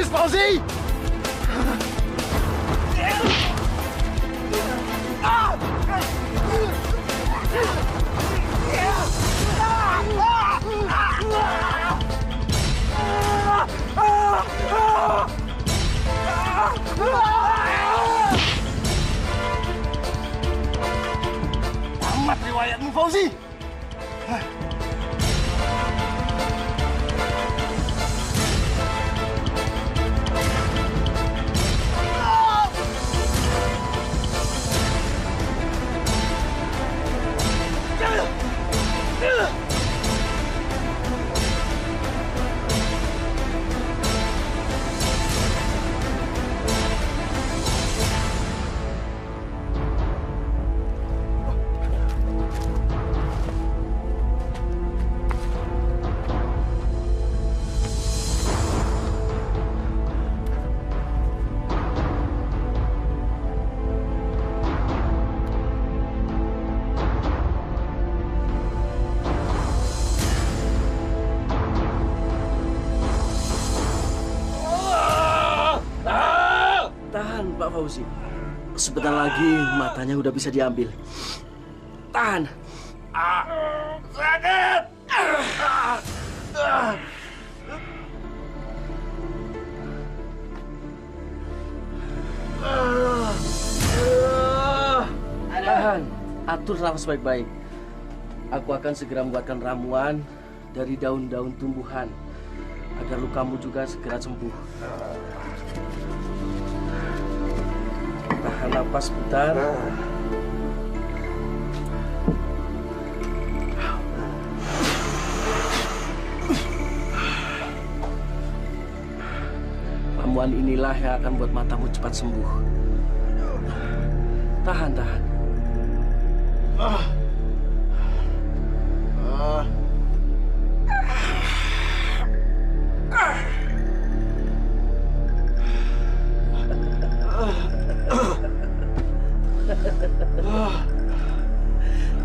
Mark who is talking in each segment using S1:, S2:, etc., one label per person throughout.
S1: Bagus, Fauzi! Tamat riwayatmu, Fauzi!
S2: Pak Fauzi, sebentar lagi matanya udah bisa diambil. Tahan.
S1: Sakit!
S2: Tahan, atur nafas baik-baik. Aku akan segera membuatkan ramuan dari daun-daun tumbuhan agar lukamu juga segera sembuh. Tahan napas sebentar. Ramuan inilah yang akan buat matamu cepat sembuh. Tahan, tahan.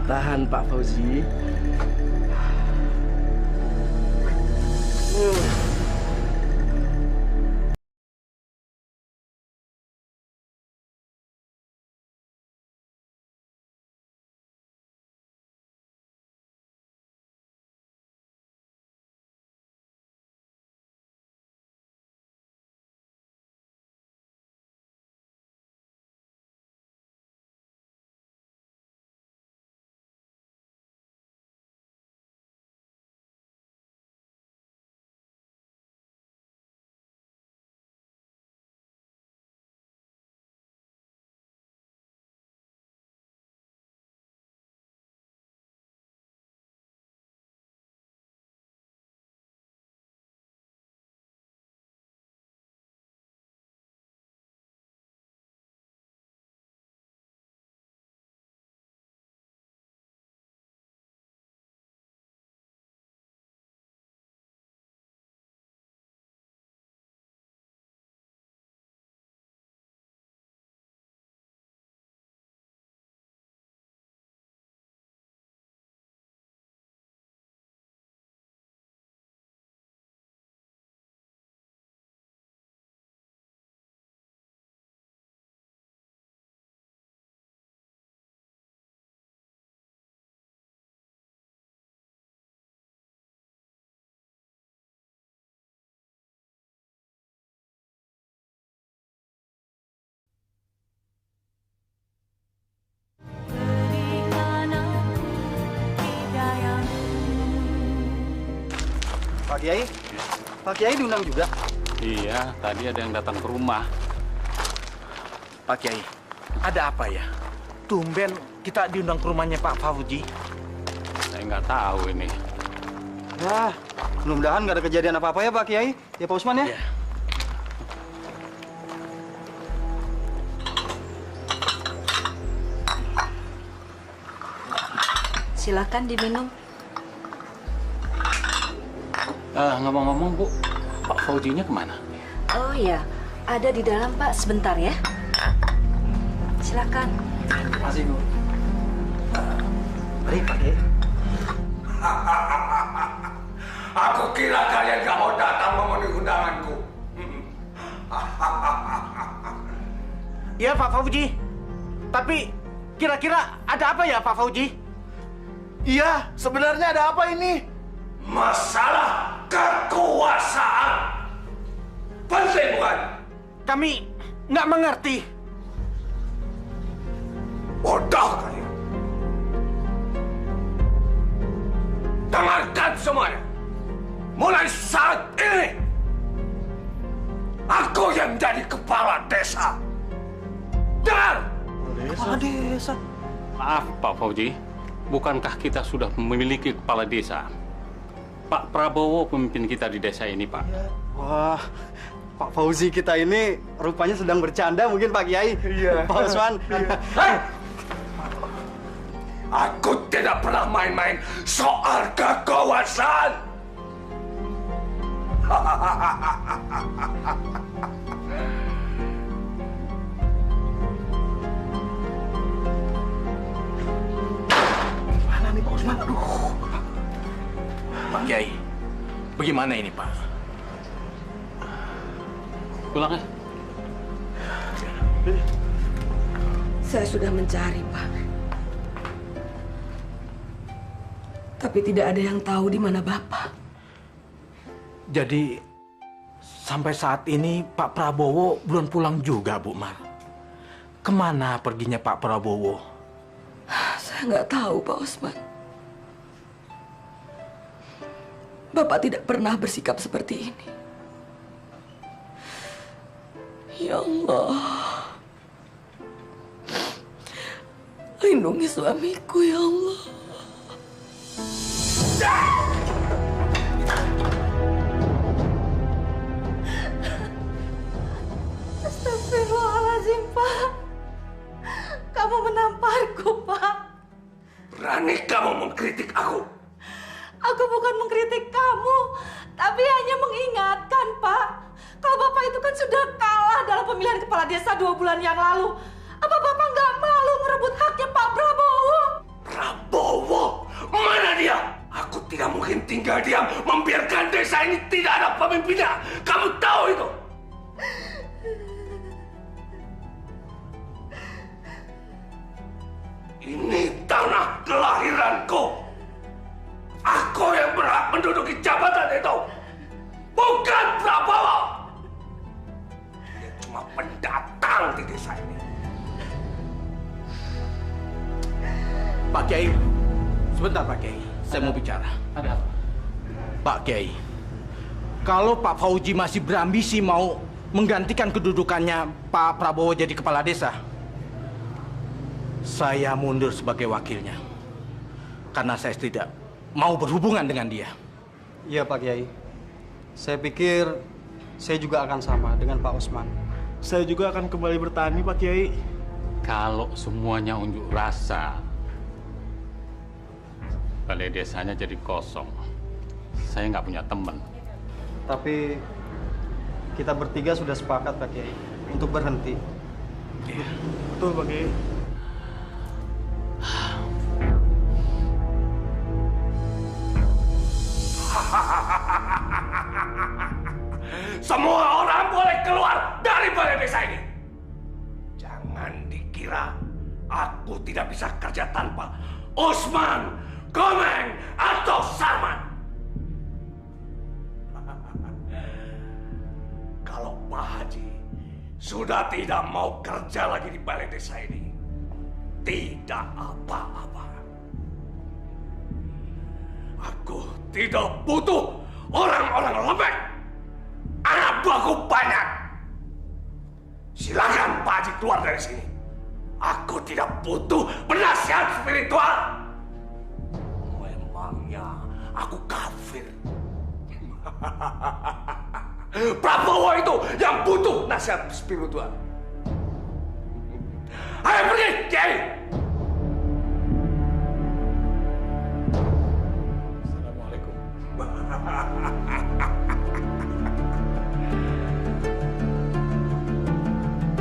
S2: Tahan, Pak Fauzi.
S3: Pak Kiai? Pak Kiai diundang juga?
S4: Iya, tadi ada yang datang ke rumah.
S3: Pak Kiai, ada apa ya? Tumben kita diundang ke rumahnya Pak Fauzi.
S4: Saya nggak tahu ini.
S3: Wah, mudah-mudahan nggak ada kejadian apa-apa ya Pak Kiai. Ya Pak Usman ya?
S2: Ya.
S5: Silakan diminum.
S4: Ngomong-ngomong, Bu, Pak Fauzinya kemana?
S5: Oh iya, ada di dalam Pak, sebentar ya. Silakan.
S3: Terima kasih Bu. Mari Pak Kiai.
S1: Aku kira kalian gak mau datang memenuhi undanganku.
S3: Iya, Pak Fauji. Tapi kira-kira ada apa ya, Pak Fauji?
S1: Iya, sebenarnya ada apa ini?
S6: Masalah kekuasaan. Penting bukan?
S3: Kami nggak mengerti.
S6: Bodoh kalian. Dengarkan semuanya. Mulai saat ini, aku yang jadi kepala desa. Dengar!
S3: Kepala desa.
S4: Maaf, Pak Fauji. Bukankah kita sudah memiliki kepala desa? Pak Prabowo pemimpin kita di desa ini, Pak.
S7: Wah, Pak Fauzi kita ini rupanya sedang bercanda mungkin Pak Kiai. Iya. Pak Usman.
S6: Hei! Aku tidak pernah main-main soal kekuasaan.
S3: Mana nih Pak Usman? Aduh. Pak Kiai, bagaimana ini Pak?
S4: Pulang ya.
S8: Saya sudah mencari, Pak. Tapi tidak ada yang tahu di mana Bapak.
S3: Jadi sampai saat ini Pak Prabowo belum pulang juga, Bu Mar. Kemana perginya Pak Prabowo?
S8: Saya nggak tahu, Pak Usman. Bapak tidak pernah bersikap seperti ini. Ya Allah. Lindungi suamiku, ya Allah.
S5: Astagfirullahaladzim, Pak. Kamu menamparku, Pak.
S6: Berani kamu mengkritik aku?
S5: Aku bukan mengkritik kamu, tapi hanya mengingatkan, Pak. Kalau Bapak itu kan sudah kalah dalam pemilihan kepala desa 2 bulan yang lalu. Apa Bapak nggak malu ngerebut haknya Pak Prabowo?
S6: Prabowo? Mana dia? Aku tidak mungkin tinggal diam membiarkan desa ini tidak ada pemimpinnya. Kamu tahu itu? Ini tanah kelahiranku. Aku yang berhak menduduki jabatan itu. Bukan Prabowo. Dia cuma pendatang di desa ini.
S3: Pak Kiai, sebentar Pak Kiai, saya mau bicara.
S4: Ada apa?
S3: Pak Kiai, kalau Pak Fauji masih berambisi mau menggantikan kedudukannya Pak Prabowo jadi kepala desa, saya mundur sebagai wakilnya. Karena saya tidak mau berhubungan dengan dia.
S7: Iya Pak Kiai. Saya pikir saya juga akan sama dengan Pak Usman.
S1: Saya juga akan kembali bertani, Pak Kiai.
S4: Kalau semuanya unjuk rasa, balai desanya jadi kosong. Saya nggak punya teman.
S7: Tapi kita bertiga sudah sepakat Pak Kiai untuk berhenti.
S1: Betul, Pak Kiai.
S6: Semua orang boleh keluar dari balai desa ini. Jangan dikira aku tidak bisa kerja tanpa Usman, Komeng, atau Sarman. Kalau Pak Haji sudah tidak mau kerja lagi di balai desa ini, tidak apa-apa. Aku tidak butuh orang-orang lembek. Anak buahku banyak. Silakan Pak Haji keluar dari sini. Aku tidak butuh penasihat spiritual. Memangnya aku kafir? Prabowo itu yang butuh nasihat spiritual. Ayo pergi, Kiai.
S4: Assalamualaikum.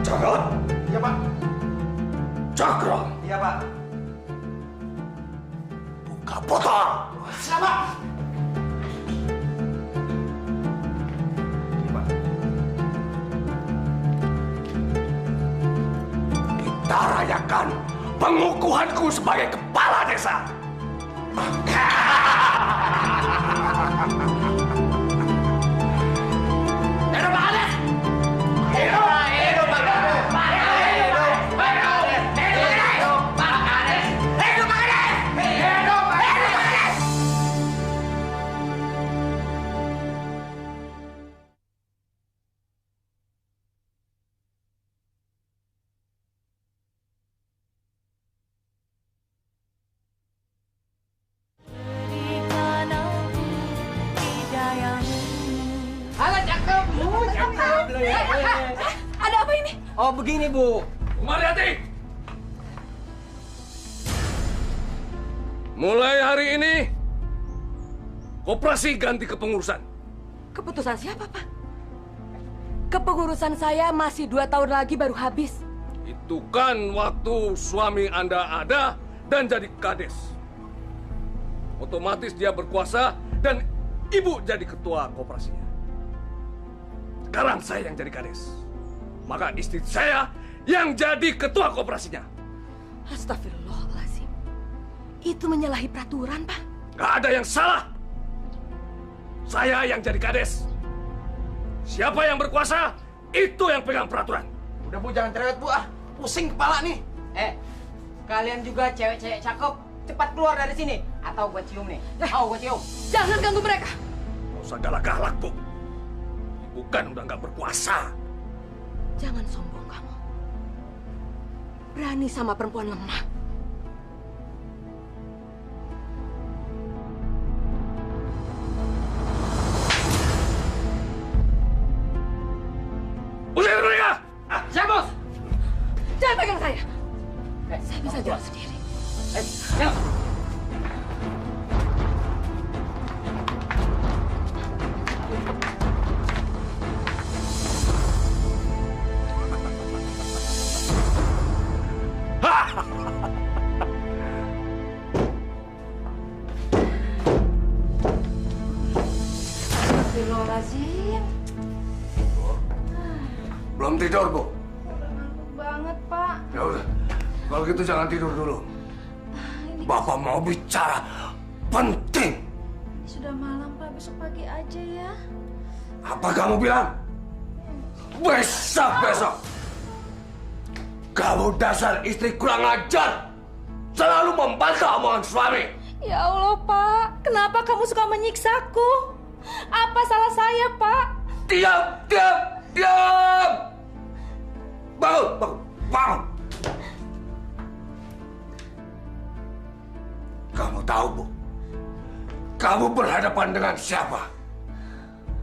S6: Cakra?
S7: Iya Pak.
S6: Cakra,
S7: Iya Pak.
S6: buka botol.
S7: Siapa? Iya Pak.
S6: kita rayakan pengukuhanku sebagai kepala desa. Hidup Pak Kades! Hidup Pak Kades! Hidup Pak Kades! Hidup Pak Kades! Hidup Pak Kades! Hidup Pak Kades! Hidup Pak Kades!
S5: Ada apa ini?
S2: Oh begini Bu.
S6: Umariati! Mulai hari ini, koperasi ganti kepengurusan.
S8: Keputusan siapa, Pak? Kepengurusan saya masih 2 tahun lagi baru habis.
S6: Itu kan waktu suami Anda ada dan jadi kades. Otomatis dia berkuasa dan Ibu jadi ketua koperasinya. Sekarang saya yang jadi kades. Maka istri saya yang jadi ketua koperasinya.
S8: Astagfirullahaladzim. Itu menyalahi peraturan, Pak.
S6: Gak ada yang salah. Saya yang jadi kades. Siapa yang berkuasa, itu yang pegang peraturan.
S3: Udah Bu, jangan cerewet Bu ah. Pusing kepala nih.
S9: Kalian juga cewek-cewek cakep. Cepat keluar dari sini. Atau gue cium nih. Gue cium.
S5: Jangan ganggu mereka.
S6: Gak usah galak-galak, Bu. Ibu kan udah gak berkuasa.
S8: Jangan sombong kamu. Berani sama perempuan lemah.
S6: Usir mereka!
S9: Siap, Bos.
S8: Jangan pegang saya. Saya bisa jalan sendiri.
S9: Siap.
S5: Astagfirullahaladzim.
S6: Belum tidur, Bu?
S5: Ngantuk banget, Pak.
S6: Ya udah, kalau gitu jangan tidur dulu. Bapak mau bicara penting.
S5: Sudah malam, Pak. Besok pagi aja ya.
S6: Apa kamu bilang? Besok. Kamu dasar istri kurang ajar. Selalu membantah omongan suami.
S5: Ya Allah, Pak. Kenapa kamu suka menyiksaku? Apa salah saya, Pak?
S6: Diam! Bangun! Kamu tahu, Bu? Kamu berhadapan dengan siapa?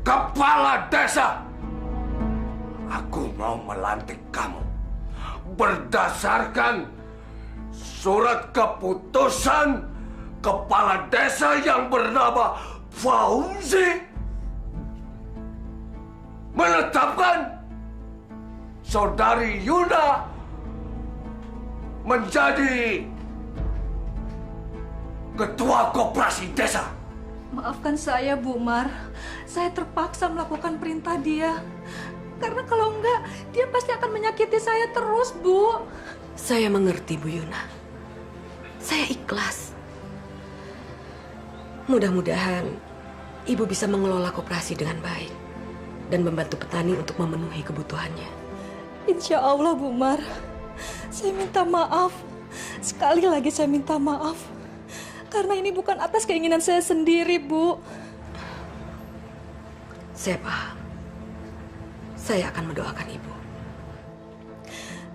S6: Kepala desa! Aku mau melantik kamu berdasarkan surat keputusan kepala desa yang bernama Fauzi menetapkan Saudari Yuna menjadi ketua koperasi desa.
S5: Maafkan saya, Bu Mar. Saya terpaksa melakukan perintah dia. Karena kalau enggak, dia pasti akan menyakiti saya terus, Bu.
S8: Saya mengerti, Bu Yuna. Saya ikhlas. Mudah-mudahan Ibu bisa mengelola koperasi dengan baik dan membantu petani untuk memenuhi kebutuhannya.
S5: Insya Allah, Bu Mar. Saya minta maaf. Sekali lagi saya minta maaf. Karena ini bukan atas keinginan saya sendiri, Bu.
S8: Saya paham. Saya akan mendoakan Ibu.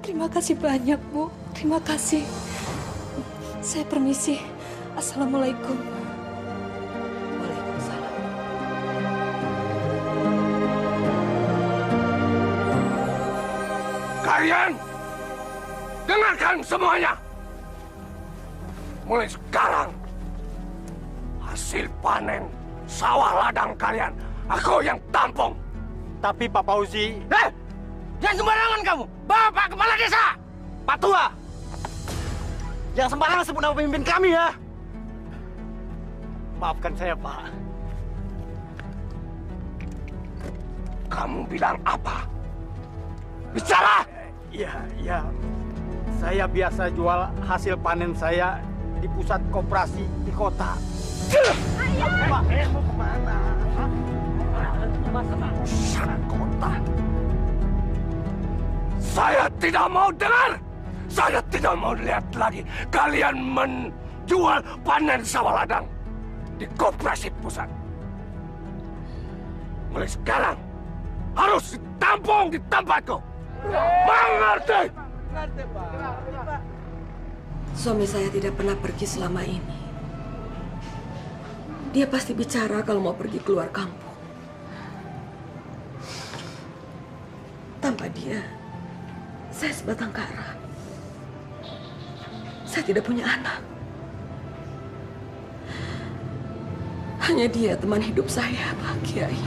S5: Terima kasih banyak, Bu. Terima kasih. Saya permisi. Assalamualaikum.
S8: Waalaikumsalam.
S6: Kalian dengarkan semuanya. Mulai sekarang hasil panen sawah ladang kalian aku yang tampung.
S7: Tapi Pak Fauzi...
S3: Jangan sembarangan kamu. Bapak kepala desa.
S7: Pak Tua! Yang sembarangan sebut nama pemimpin kami ya! Maafkan saya, Pak.
S6: Kamu bilang apa? Bicara!
S7: Ya.
S3: Saya biasa jual hasil panen saya di pusat koperasi di kota. Pak, mau kemana?
S6: Pusat kota. Saya tidak mau dengar. Saya tidak mau lihat lagi kalian menjual panen sawah ladang di koperasi pusat. Mulai sekarang harus ditampung di tempatku. Mengerti?
S8: Suami saya tidak pernah pergi selama ini. Dia pasti bicara kalau mau pergi keluar kampung. Tanpa dia, saya sebatang kara. Saya tidak punya anak. Hanya dia teman hidup saya, Pak Kiai.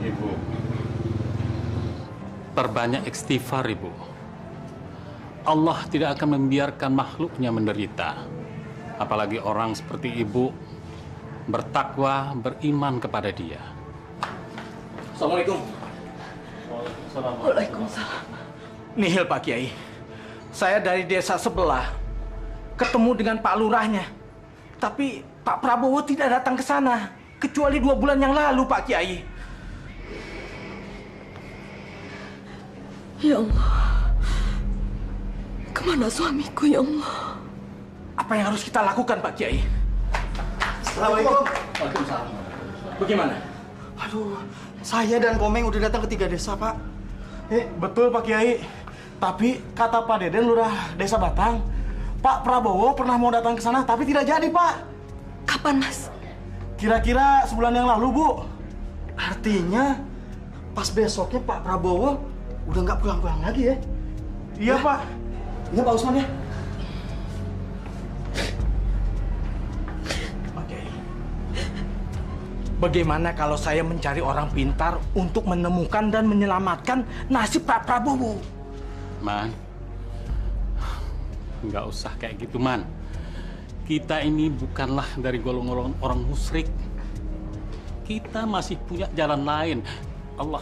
S4: Ibu, perbanyak istighfar, Ibu. Allah tidak akan membiarkan makhluknya menderita. Apalagi orang seperti Ibu bertakwa, beriman kepada Dia.
S3: Assalamualaikum.
S8: Waalaikumsalam.
S3: Nihil Pak Kiai. Saya dari desa sebelah ketemu dengan Pak Lurahnya. Tapi Pak Prabowo tidak datang ke sana. Kecuali 2 bulan yang lalu, Pak Kiai.
S8: Ya Allah. Kemana suamiku, ya Allah?
S3: Apa yang harus kita lakukan, Pak Kiai?
S7: Assalamualaikum.
S3: Waalaikumsalam. Bagaimana?
S7: Aduh, saya dan Komeng udah datang ke 3 desa, Pak.
S1: Betul Pak Kiai. Tapi kata Pak Deden lurah desa Batang, Pak Prabowo pernah mau datang ke sana tapi tidak jadi, Pak.
S8: Kapan, Mas?
S1: Kira-kira sebulan yang lalu, Bu.
S7: Artinya pas besoknya Pak Prabowo udah nggak pulang-pulang lagi ya?
S1: Iya, Pak.
S7: Iya, Pak Usman ya?
S3: Oke. Bagaimana kalau saya mencari orang pintar untuk menemukan dan menyelamatkan nasib Pak Prabowo?
S4: Man, nggak usah kayak gitu, Man. Kita ini bukanlah dari golongan orang musyrik. Kita masih punya jalan lain. Allah,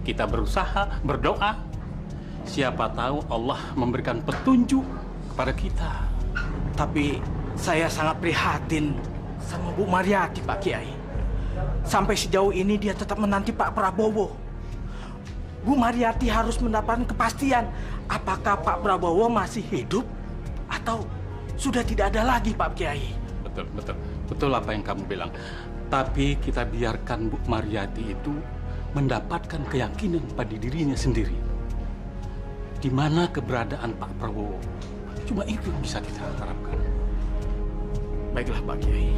S4: kita berusaha, berdoa. Siapa tahu Allah memberikan petunjuk kepada kita.
S3: Tapi saya sangat prihatin sama Bu Mariati, Pak Kiai. Sampai sejauh ini dia tetap menanti Pak Prabowo. Bu Mariati harus mendapatkan kepastian apakah Pak Prabowo masih hidup atau sudah tidak ada lagi, Pak Kiai.
S4: Betul, betul. Betul apa yang kamu bilang. Tapi kita biarkan Bu Mariati itu mendapatkan keyakinan pada dirinya sendiri. Di mana keberadaan Pak Prabowo. Cuma itu yang bisa kita harapkan.
S3: Baiklah, Pak Kiai.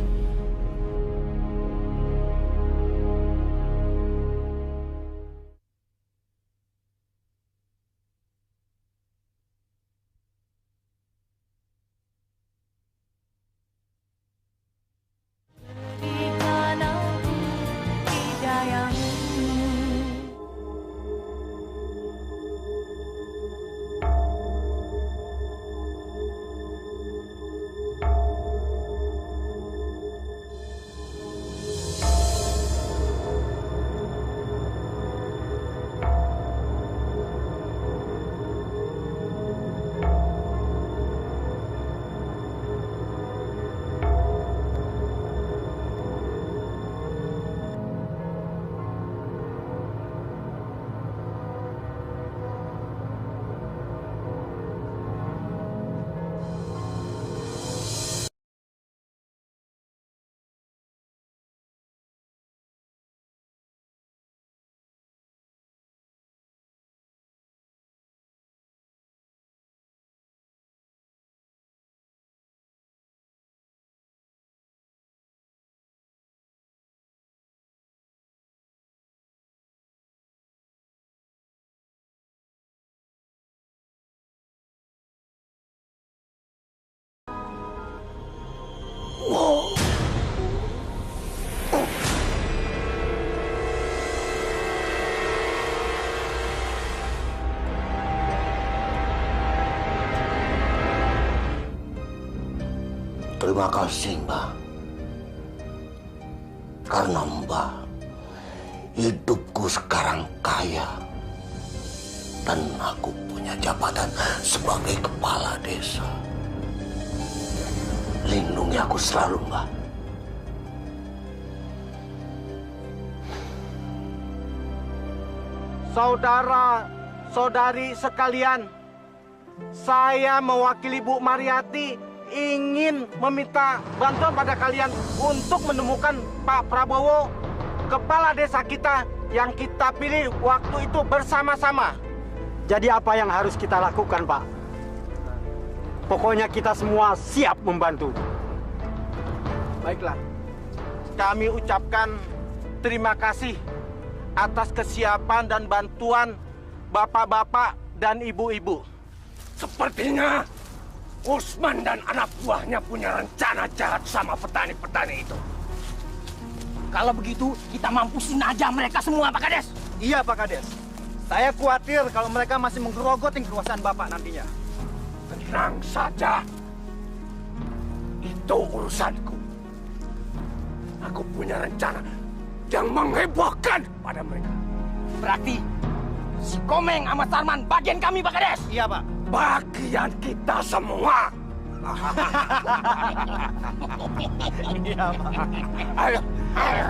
S6: Terima kasih, Mbak. Karena Mbak, hidupku sekarang kaya. Dan aku punya punya jabatan sebagai kepala desa. Lindungi aku selalu, Mbak.
S3: Saudara-saudari sekalian, saya mewakili Bu Mariati ingin meminta bantuan pada kalian untuk menemukan Pak Prabowo, kepala desa kita yang kita pilih waktu itu bersama-sama.
S7: Jadi apa yang harus kita lakukan, Pak? Pokoknya kita semua siap membantu.
S3: Baiklah, kami ucapkan terima kasih atas kesiapan dan bantuan bapak-bapak dan ibu-ibu.
S6: Sepertinya Usman dan anak buahnya punya rencana jahat sama petani-petani itu.
S9: Kalau begitu, kita mampusin aja mereka semua, Pak Kades.
S7: Iya, Pak Kades. Saya khawatir kalau mereka masih menggerogoti kekuasaan Bapak nantinya.
S6: Tenang saja. Itu urusanku. Aku punya rencana yang menghebohkan pada mereka.
S9: Berarti si Komeng sama Sarman bagian kami, Pak Kades.
S7: Iya, Pak.
S6: Bagian kita semua.
S7: Iya, Pak.
S6: Ayo, ayo.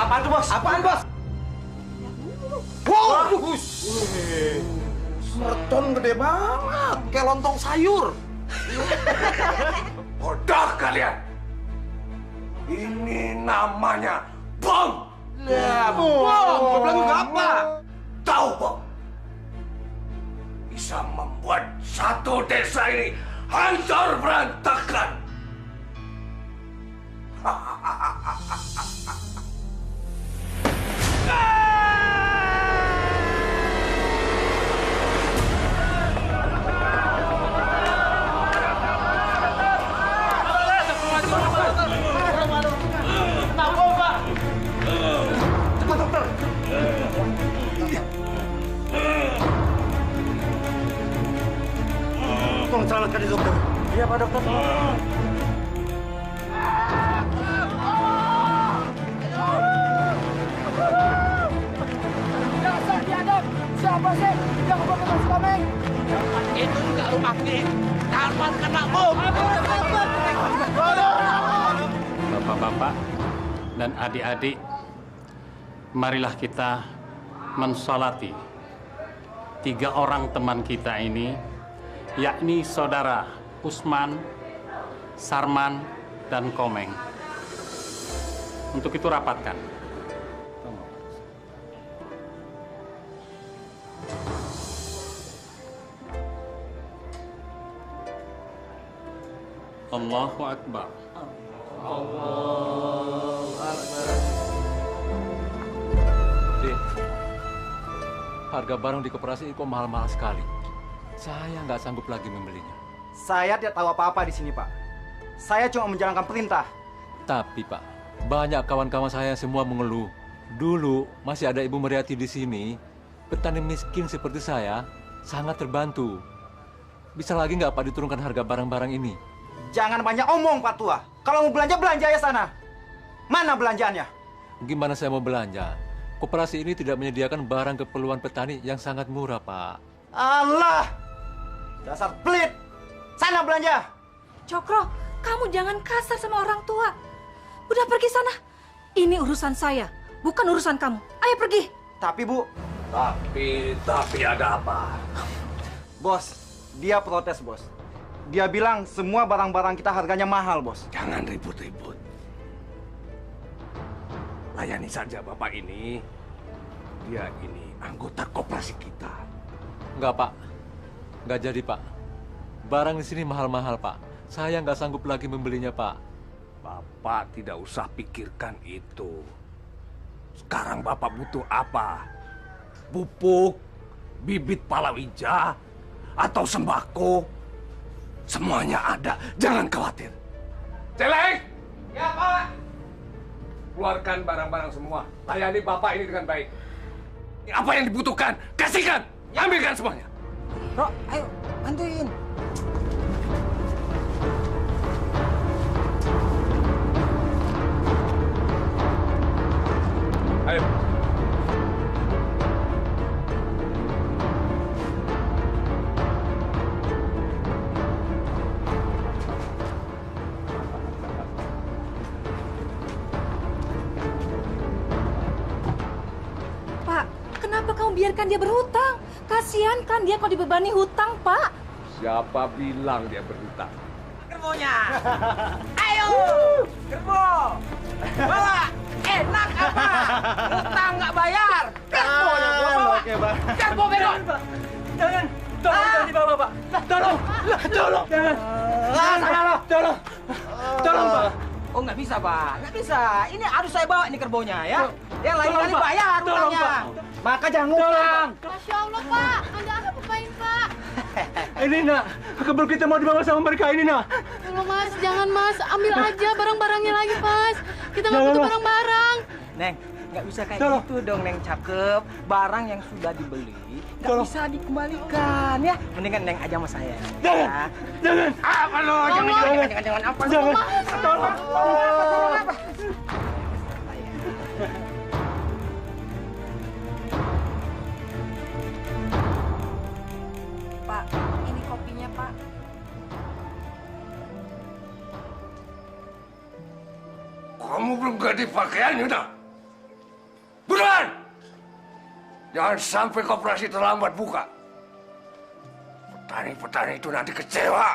S7: Apaan tuh, Bos? Apaan, Bos?
S1: Wow! Merton gede banget, kayak lontong sayur.
S6: Bodoh kalian. Ini namanya bom.
S1: Ya, bom bilang juga apa?
S6: Tahu, bom? Bisa membuat satu desa ini hancur berantakan.
S7: Tolong selamatkan dia, dokter.
S3: Iya, Pak Dokter.
S9: Dasar biadab! Siapa sih yang membunuh Mas Komeng? Itu juga rumah kita. Sarman kena bom.
S4: Bapak-bapak dan adik-adik, marilah kita mensolati 3 orang teman kita ini, yakni saudara Usman, Sarman, dan Komeng. Untuk itu rapatkan. Allahu Akbar.
S10: Din, harga barang di koperasi kok mahal-mahal sekali. Saya nggak sanggup lagi membelinya.
S7: Saya tidak tahu apa-apa di sini, Pak. Saya cuma menjalankan perintah.
S10: Tapi Pak, banyak kawan-kawan saya semua mengeluh. Dulu masih ada Ibu Mariati di sini. Petani miskin seperti saya sangat terbantu. Bisa lagi nggak Pak diturunkan harga barang-barang ini?
S7: Jangan banyak omong, Pak Tua. Kalau mau belanja, belanja ya sana. Mana belanjaannya?
S10: Gimana saya mau belanja? Koperasi ini tidak menyediakan barang keperluan petani yang sangat murah, Pak.
S7: Allah! Dasar pelit! Sana belanja!
S5: Cokro, kamu jangan kasar sama orang tua. Udah pergi sana. Ini urusan saya, bukan urusan kamu. Ayo pergi.
S7: Tapi, Bu...
S6: Tapi ada apa?
S7: Bos, dia protes, Bos. Dia bilang semua barang-barang kita harganya mahal, Bos.
S6: Jangan ribut-ribut. Layani saja Bapak ini. Dia ini anggota koperasi kita.
S10: Enggak, Pak. Enggak jadi, Pak. Barang di sini mahal-mahal, Pak. Saya nggak sanggup lagi membelinya, Pak.
S6: Bapak tidak usah pikirkan itu. Sekarang Bapak butuh apa? Pupuk, bibit palawija, atau sembako? Semuanya ada, jangan khawatir. Celeng!
S9: Ya, Pak.
S6: Keluarkan barang-barang semua. Layani Bapak ini dengan baik. Apa yang dibutuhkan, kasihkan. Ambilkan semuanya.
S9: Bro, ayo bantuin.
S5: biarkan dia berhutang. Kasihan kan dia kalau dibebani hutang, Pak.
S6: Siapa bilang dia berhutang?
S3: Gerbonya. Ayo, gerbo. Bawa. Enak apa? Hutang nggak bayar. Gerbonya gua bawa.
S1: Oke, Bang.
S3: Gerbo bego.
S2: Jangan, jangan dibawa, Pak. Tolong. Jangan. Tolong, Pak.
S3: Oh, nggak bisa, Pak. Nggak bisa. Ini harus saya bawa ini kerbonya, ya. Yang lain kali bayar hutangnya.
S7: Maka jangan ngutang.
S5: Masya Allah, Pak. Anda apa-apain, Pak?
S2: Ini, Nak. Kebun kita mau dibawa sama mereka ini, Nak.
S5: Tolong, Mas. Jangan, Mas. Ambil aja barang-barangnya lagi, Mas. Kita nggak butuh barang-barang.
S3: Neng, nggak bisa kayak gitu dong, Neng. Cakep. Barang yang sudah dibeli nggak bisa dikembalikan, ya. Mendingan Neng aja sama saya.
S2: Jangan. Jangan.
S3: Apa lo? Jangan apa lo?
S2: Jangan.
S3: Tolong. Apa?
S5: Pak, ini kopinya, Pak.
S6: Kamu belum ganti pakaian, Yuda? Buruan! Jangan sampai koperasi terlambat buka. Petani-petani itu nanti kecewa.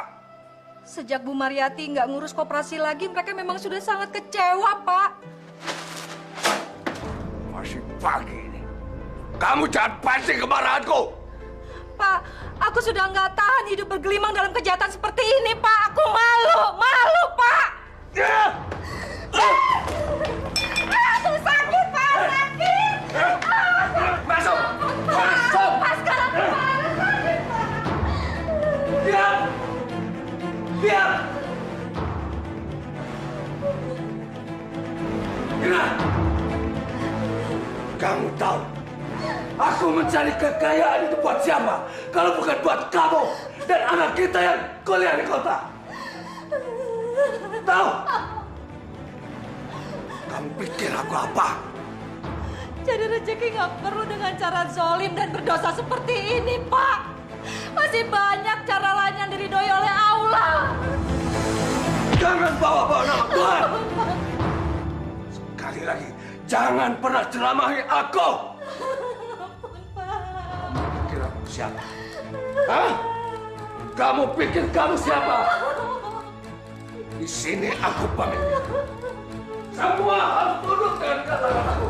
S5: Sejak Bu Mariati nggak ngurus koperasi lagi, mereka memang sudah sangat kecewa, Pak.
S6: Masih pagi ini. Kamu jangan pancing kemarahanku.
S5: Pak, aku sudah nggak tahan hidup bergelimang dalam kejahatan seperti ini, Pak. Aku malu, Pak. Aku sakit, Pak, sakit.
S6: Masuk.
S5: Pak, sekarang kepala sakit, Pak.
S6: Diam. Gina, kamu tahu aku mencari kekayaan itu buat siapa? Kalau bukan buat kamu dan anak kita yang kuliah di kota. Tahu? Kamu pikir aku apa?
S5: Jadi rezeki nggak perlu dengan cara zolim dan berdosa seperti ini, Pak. Masih banyak cara lain yang diridhoi oleh Allah.
S6: Jangan bawa-bawa nama Tuhan. Sekali lagi, jangan pernah ceramahi aku. Kamu pikir aku siapa? Hah? Kamu pikir kamu siapa? Di sini aku pamit. Semua harus tunduk dengan kata-kataku.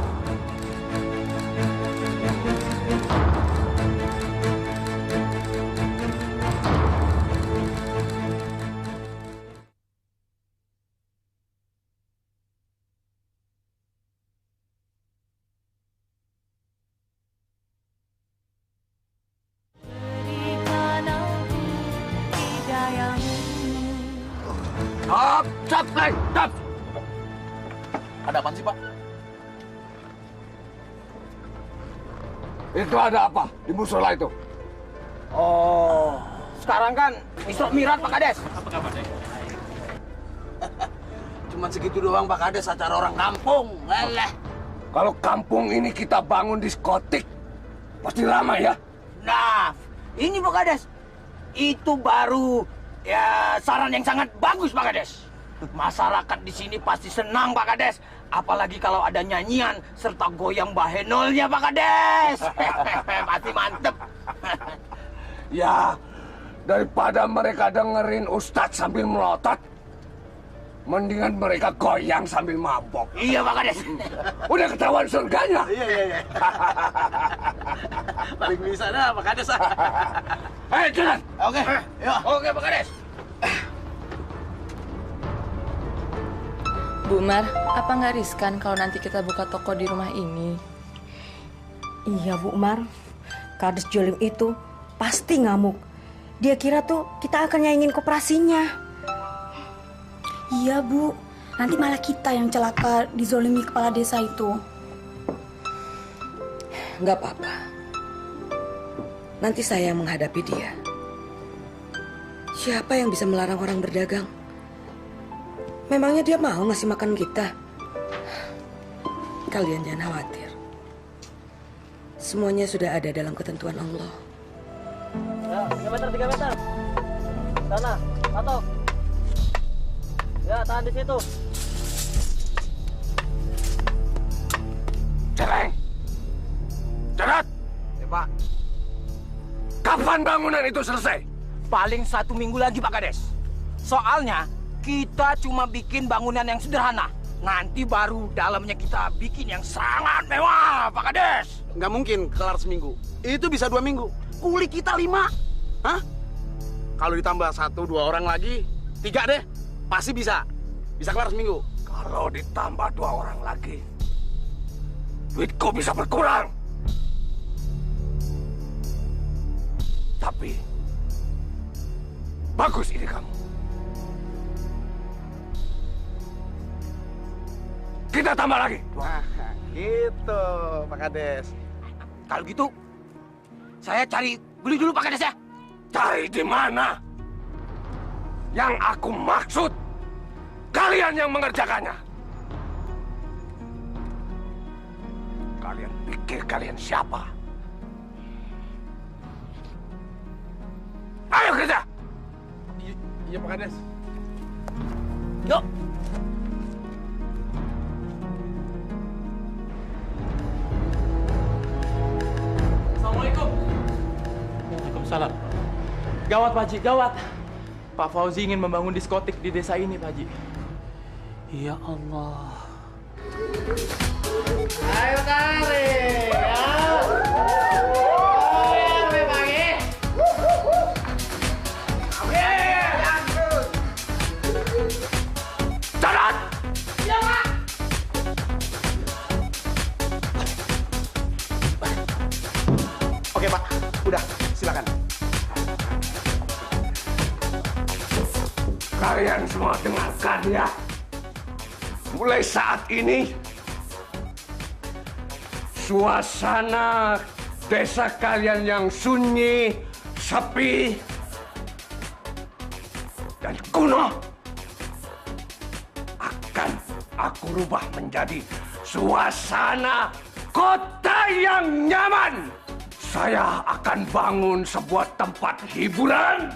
S6: Stop!
S2: Ada apaan sih, Pak?
S6: Itu ada apa di musola itu?
S3: Oh, sekarang kan Isra Mi'raj, Pak Kades.
S2: Apa kabarnya?
S9: Cuma segitu doang, Pak Kades, acara orang kampung. Leleh.
S6: Kalau kampung ini kita bangun diskotik, pasti ramai ya?
S3: Nah, ini Pak Kades. Itu baru ya saran yang sangat bagus, Pak Kades. Masyarakat di sini pasti senang, Pak Kades. Apalagi kalau ada nyanyian serta goyang bahenolnya, Pak Kades. Pasti mantep.
S6: Ya, daripada mereka dengerin Ustadz sambil melotot, mendingan mereka goyang sambil mabok.
S3: Iya, Pak Kades.
S6: Udah ketahuan surganya.
S9: Iya. Paling bisa dah, Pak Kades.
S6: Ayo, jalan.
S9: Oke, yuk.
S3: Oke, Pak Kades.
S11: Bu Mar, apa nggak riskan kalau nanti kita buka toko di rumah ini?
S12: Iya, Bu Mar. Kades Jolim itu pasti ngamuk. Dia kira tuh kita akan nyaingin koperasinya.
S13: Iya, Bu. Nanti malah kita yang celaka dizolimi kepala desa itu.
S8: Nggak apa-apa. Nanti saya yang menghadapi dia. Siapa yang bisa melarang orang berdagang? Memangnya dia mau ngasih makan kita? Kalian jangan khawatir. Semuanya sudah ada dalam ketentuan Allah.
S2: Ya, 3 meter. Sana, patok. Ya, tahan di situ.
S6: Celeng. Cerat. Kapan bangunan itu selesai?
S3: Paling 1 minggu lagi, Pak Kades. Soalnya kita cuma bikin bangunan yang sederhana. Nanti baru dalamnya kita bikin yang sangat mewah, Pak Kades.
S14: Nggak mungkin kelar seminggu. Itu bisa 2 minggu. Kuli kita 5. Hah? Kalau ditambah 1-2 orang lagi, 3 deh. Pasti bisa. Bisa kelar seminggu.
S6: Kalau ditambah 2 orang lagi, duitku bisa berkurang. Tapi, bagus ide kamu. Kita tambah lagi.
S14: Nah, gitu, Pak Kades.
S3: Kalau gitu, saya cari beli dulu, Pak Kades ya.
S6: Cari di mana? Yang aku maksud, kalian yang mengerjakannya. Kalian pikir kalian siapa? Ayo kerja!
S14: Iya, Pak Kades.
S3: Yuk!
S15: Assalamualaikum.
S4: Waalaikumsalam.
S15: Gawat, Pak Haji, gawat. Pak Fauzi ingin membangun diskotik di desa ini, Pak Haji.
S4: Ya Allah.
S9: Ayo tarik.
S6: Jalan!
S9: Ya, Pak.
S14: Oke, Pak. Udah, silakan.
S6: Kalian semua dengarkan ya. Mulai saat ini, suasana desa kalian yang sunyi, sepi, dan kuno akan aku rubah menjadi suasana kota yang nyaman. Saya akan bangun sebuah tempat hiburan.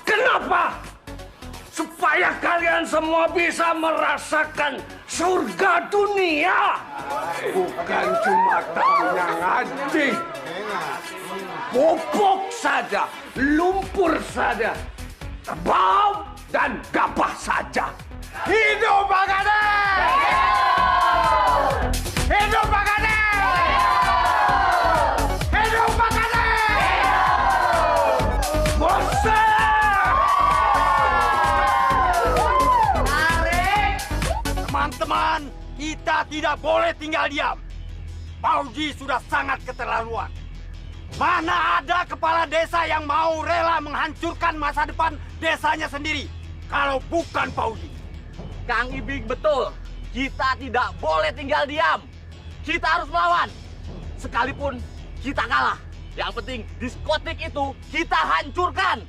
S6: Kenapa? Supaya kalian semua bisa merasakan surga dunia. Bukan cuma tahunya ngaji. Pupuk saja, lumpur saja, terbau dan gabah saja. Hidup Pak Kades! Hidup Pak Kades! Hidup Pak Kades! Bosan!
S3: Teman-teman, kita tidak boleh tinggal diam. Fauzi sudah sangat keterlaluan. Mana ada kepala desa yang mau rela menghancurkan masa depan desanya sendiri kalau bukan Fauzi.
S2: Kang Ibing betul. Kita tidak boleh tinggal diam. Kita harus melawan. Sekalipun kita kalah. Yang penting diskotik itu kita hancurkan.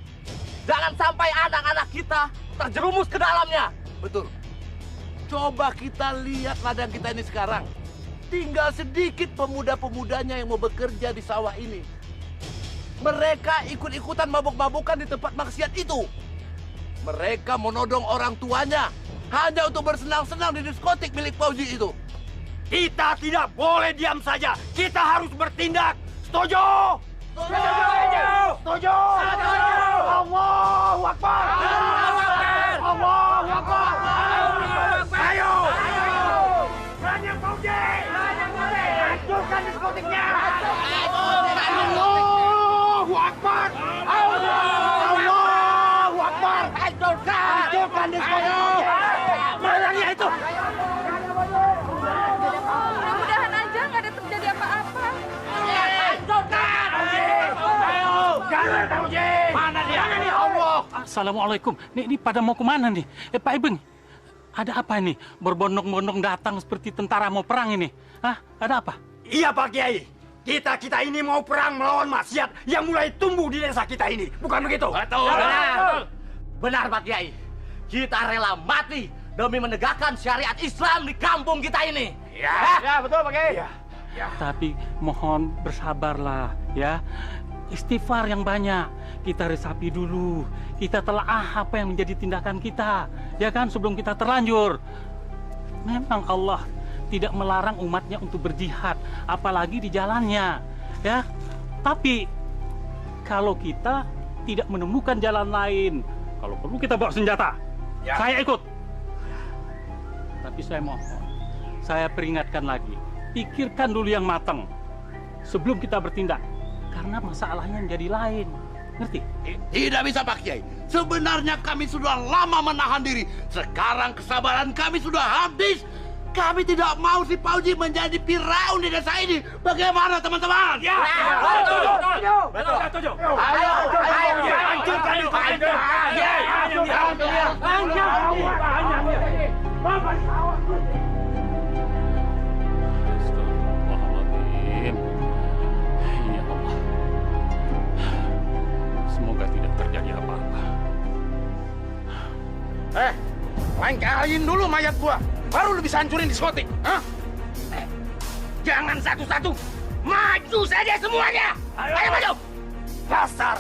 S2: Jangan sampai anak-anak kita terjerumus ke dalamnya.
S6: Betul. Coba kita lihat ladang kita ini sekarang. Tinggal sedikit pemuda-pemudanya yang mau bekerja di sawah ini. Mereka ikut-ikutan mabuk-mabukan di tempat maksiat itu. Mereka menodong orang tuanya hanya untuk bersenang-senang di diskotik milik Fauzi itu.
S3: Kita tidak boleh diam saja. Kita harus bertindak. Setuju? Setuju! Setuju! Allahu Akbar! Allahu Akbar! Ayo! Banyak Fauzi! Hancurkan diskotiknya! Allahu Akbar! Allahu Akbar! Hancurkan diskotiknya! Mana dia itu?
S11: Mudah-mudahan aja nggak ada terjadi apa-apa.
S3: Mana dia? Allah.
S4: Assalamualaikum. Ini pada mau kemana nih? Pak Ibeng, ada apa ini? Berbondong-bondong datang seperti tentara mau perang ini. Hah? Ada apa?
S3: Iya Pak Kiai. Kita ini mau perang melawan maksiat yang mulai tumbuh di desa kita ini. Bukan begitu?
S2: Betul. Benar. Benar Pak Kiai. Kita rela mati demi menegakkan syariat Islam di kampung kita ini.
S3: Ya betul Pak Kiai.
S4: Ya. Tapi mohon bersabarlah ya. Istighfar yang banyak. Kita resapi dulu. Kita telaah apa yang menjadi tindakan kita. Ya kan, sebelum kita terlanjur. Memang Allah tidak melarang umatnya untuk berjihad. Apalagi di jalannya. Ya. Tapi kalau kita tidak menemukan jalan lain. Kalau perlu kita bawa senjata.
S6: Ya.
S4: Saya ikut. Tapi saya mohon, saya peringatkan lagi. Pikirkan dulu yang matang sebelum kita bertindak. Karena masalahnya menjadi lain. Ngerti?
S6: Tidak bisa Pak Kiai. Sebenarnya kami sudah lama menahan diri. Sekarang kesabaran kami sudah habis. Kami tidak mau si Fauzi menjadi Firaun di desa ini. Bagaimana teman-teman?
S9: Ya, betul.
S6: Setuju.
S9: Ayo, hancurkan itu.
S4: Astagfirullahaladzim. Ya Allah. Semoga tidak terjadi apa-apa.
S14: Lengkarin dulu mayat gua. Baru lu bisa hancurin diskotik. Hah? Jangan satu-satu. Maju saja semuanya. Ayo maju.
S7: Dasar,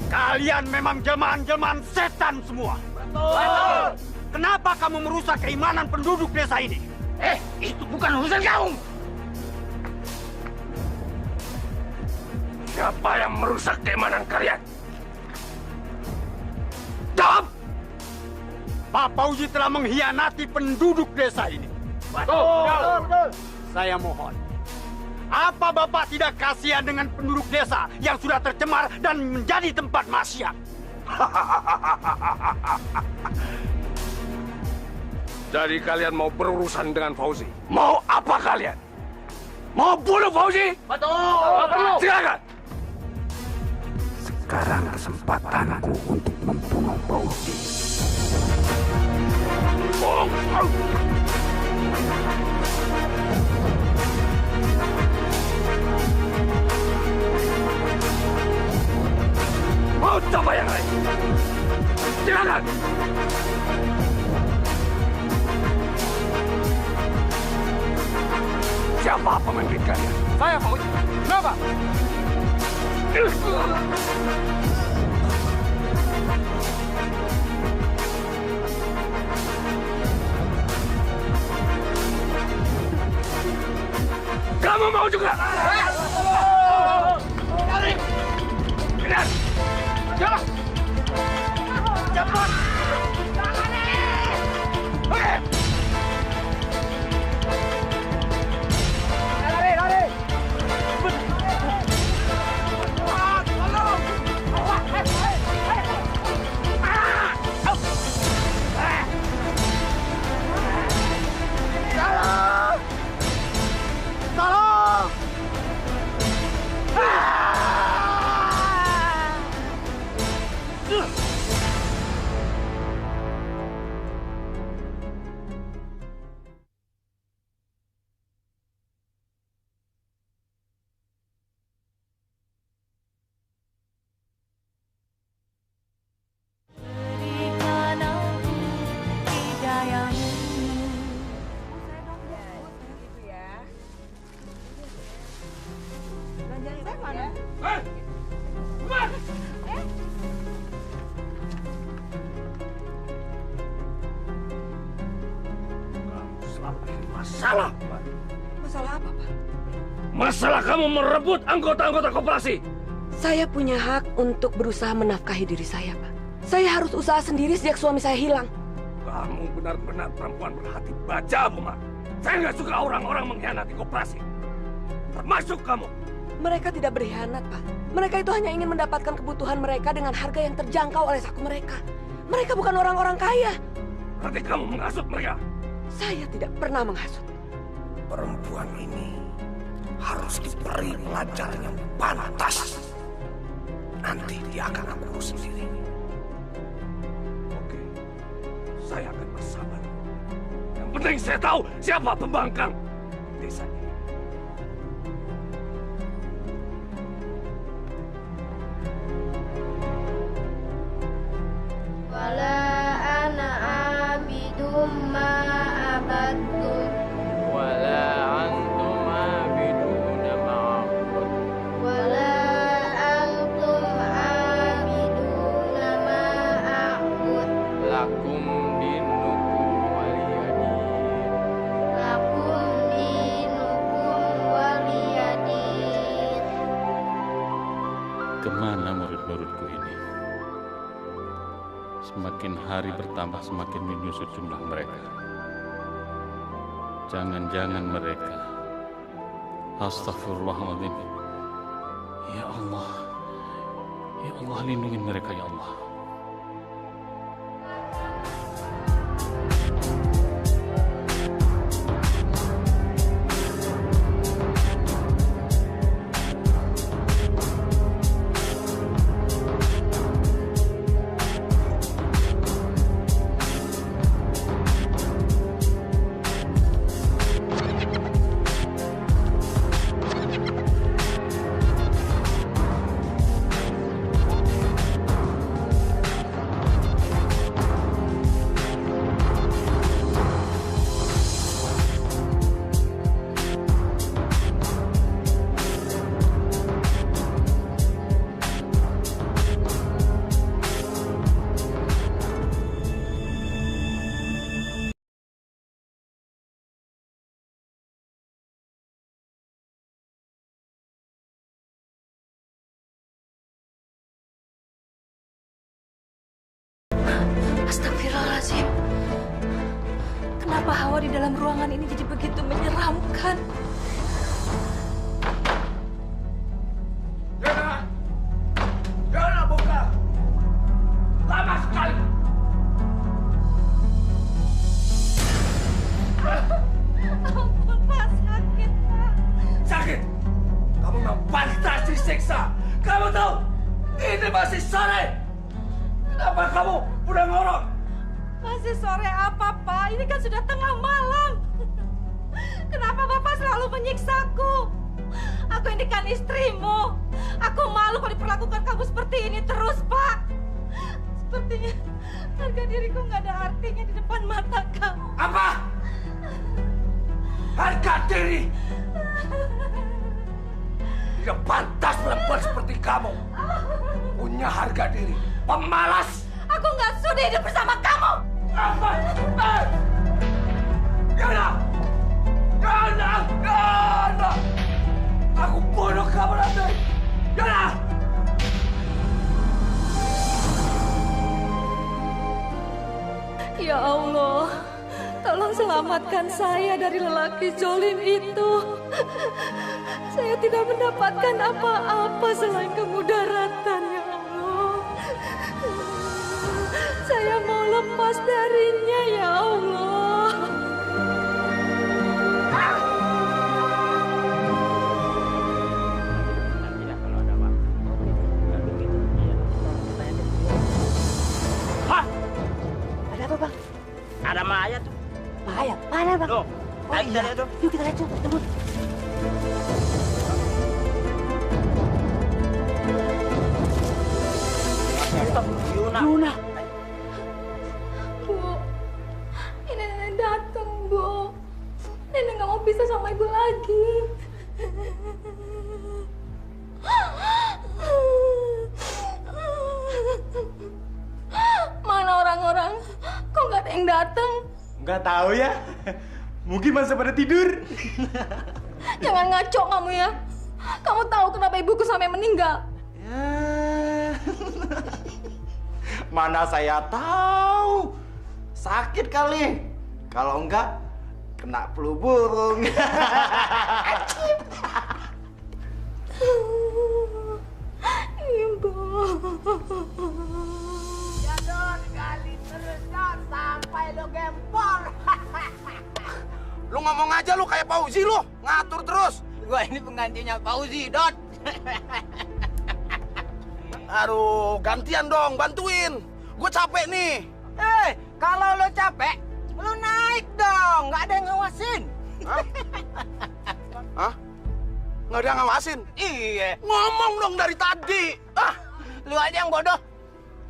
S7: kalian memang jelmaan-jelmaan setan semua.
S14: Betul.
S7: Kenapa kamu merusak keimanan penduduk desa ini?
S14: Itu bukan urusan kamu.
S6: Siapa yang merusak keimanan kalian? Jawab!
S7: Pak Fauzi telah mengkhianati penduduk desa ini.
S14: Betul.
S7: Saya mohon, apa Bapak tidak kasihan dengan penduduk desa yang sudah tercemar dan menjadi tempat maksiat?
S6: Jadi kalian mau berurusan dengan Fauzi? Mau apa kalian? Mau bunuh Fauzi?
S9: Betul.
S6: Silakan.
S16: Sekarang kesempatanku untuk membunuh Fauzi.
S6: Mau coba yang lain? Silakan. Siapa pemimpin kalian?
S14: Saya Fauzi. Kenapa?
S6: Kamu mau juga? Kejar!
S14: Jalan! Cepat! Lari! Tolong!
S6: Masalah.
S8: Masalah apa, Pak?
S6: Masalah kamu merebut anggota-anggota koperasi.
S8: Saya punya hak untuk berusaha menafkahi diri saya, Pak. Saya harus usaha sendiri sejak suami saya hilang.
S6: Kamu benar-benar perempuan berhati baja, Buma. Saya nggak suka orang-orang mengkhianati koperasi. Termasuk kamu.
S8: Mereka tidak berkhianat, Pak. Mereka itu hanya ingin mendapatkan kebutuhan mereka dengan harga yang terjangkau oleh saku mereka. Mereka bukan orang-orang kaya.
S6: Berarti kamu menghasut mereka.
S8: Saya tidak pernah menghasut.
S6: Perempuan ini harus diberi pelajaran yang pantas. Nanti dia akan aku urus sendiri. Oke, saya akan bersabar. Yang penting saya tahu siapa pembangkang desa ini.
S17: Wala ana abidum ma abadtum.
S15: Wala antum abiduna ma'abud.
S17: Wala antum abiduna ma a'bud.
S15: Lakum dinukum waliyadin.
S17: Lakum dinukum waliyadin.
S4: Kemana Semakin hari bertambah semakin menyusut jumlah mereka. Jangan-jangan mereka. Astagfirullahaladzim. Ya Allah. Ya Allah, lindungi mereka ya Allah.
S5: Astagfirullahaladzim. Kenapa hawa di dalam ruangan ini jadi begitu menyeramkan?
S6: Yana! Yana, buka! Lama sekali!
S5: Ampun, Pak. Sakit, Pak.
S6: Sakit? Kamu memang pantas disiksa. Kamu tahu, ini masih sore. Kenapa kamu udah ngorok?
S5: Masih sore apa, Pak? Ini kan sudah tengah malam. Kenapa Bapak selalu menyiksaku? Aku ini kan istrimu. Aku malu kalau diperlakukan kamu seperti ini terus, Pak. Sepertinya harga diriku nggak ada artinya di depan mata kamu.
S6: Apa? Harga diri? Tidak pantas perempuan seperti kamu punya harga diri. Pemalas!
S5: Aku nggak sudi hidup bersama kamu.
S6: Apa? Yana! Yana! Yana! Aku bunuh kamu nanti! Yana!
S5: Ya Allah, tolong selamatkan saya dari lelaki zolim itu. Saya tidak mendapatkan apa-apa selain kemudaratan, ya Allah. Saya mau lepas darinya, ya Allah.
S7: Hah?
S8: Ada apa, Bang?
S7: Ada mayat tuh.
S8: Mayat? Mana, Bang?
S7: Tuh, ayo kita lihat tuh.
S8: Yuk kita lihat, yuk. Tunggu.
S7: Yuna.
S5: Bu, ini nenek datang, Bu. Nenek nggak mau pisah sama ibu lagi. Mana orang-orang? Kok nggak ada yang datang?
S1: Nggak tahu ya. Mungkin masih pada tidur.
S5: Jangan ngaco kamu ya. Kamu tahu kenapa ibuku sampai meninggal?
S1: Mana saya tahu. Sakit kali. Kalau enggak, kena flu burung.
S5: Ibu.
S9: Jadon kali terus Dot, sampai lo gempor.
S14: Lu ngomong aja lu kayak Fauzi lu, ngatur terus.
S9: Gua ini penggantinya Fauzi, Dot.
S14: Aduh, gantian dong, bantuin. Gue capek nih.
S9: Kalau lo capek, lo naik dong, nggak ada yang ngawasin.
S14: Hah? Nggak ada yang ngawasin?
S9: Iya.
S14: Ngomong dong dari tadi.
S9: Lu aja yang bodoh.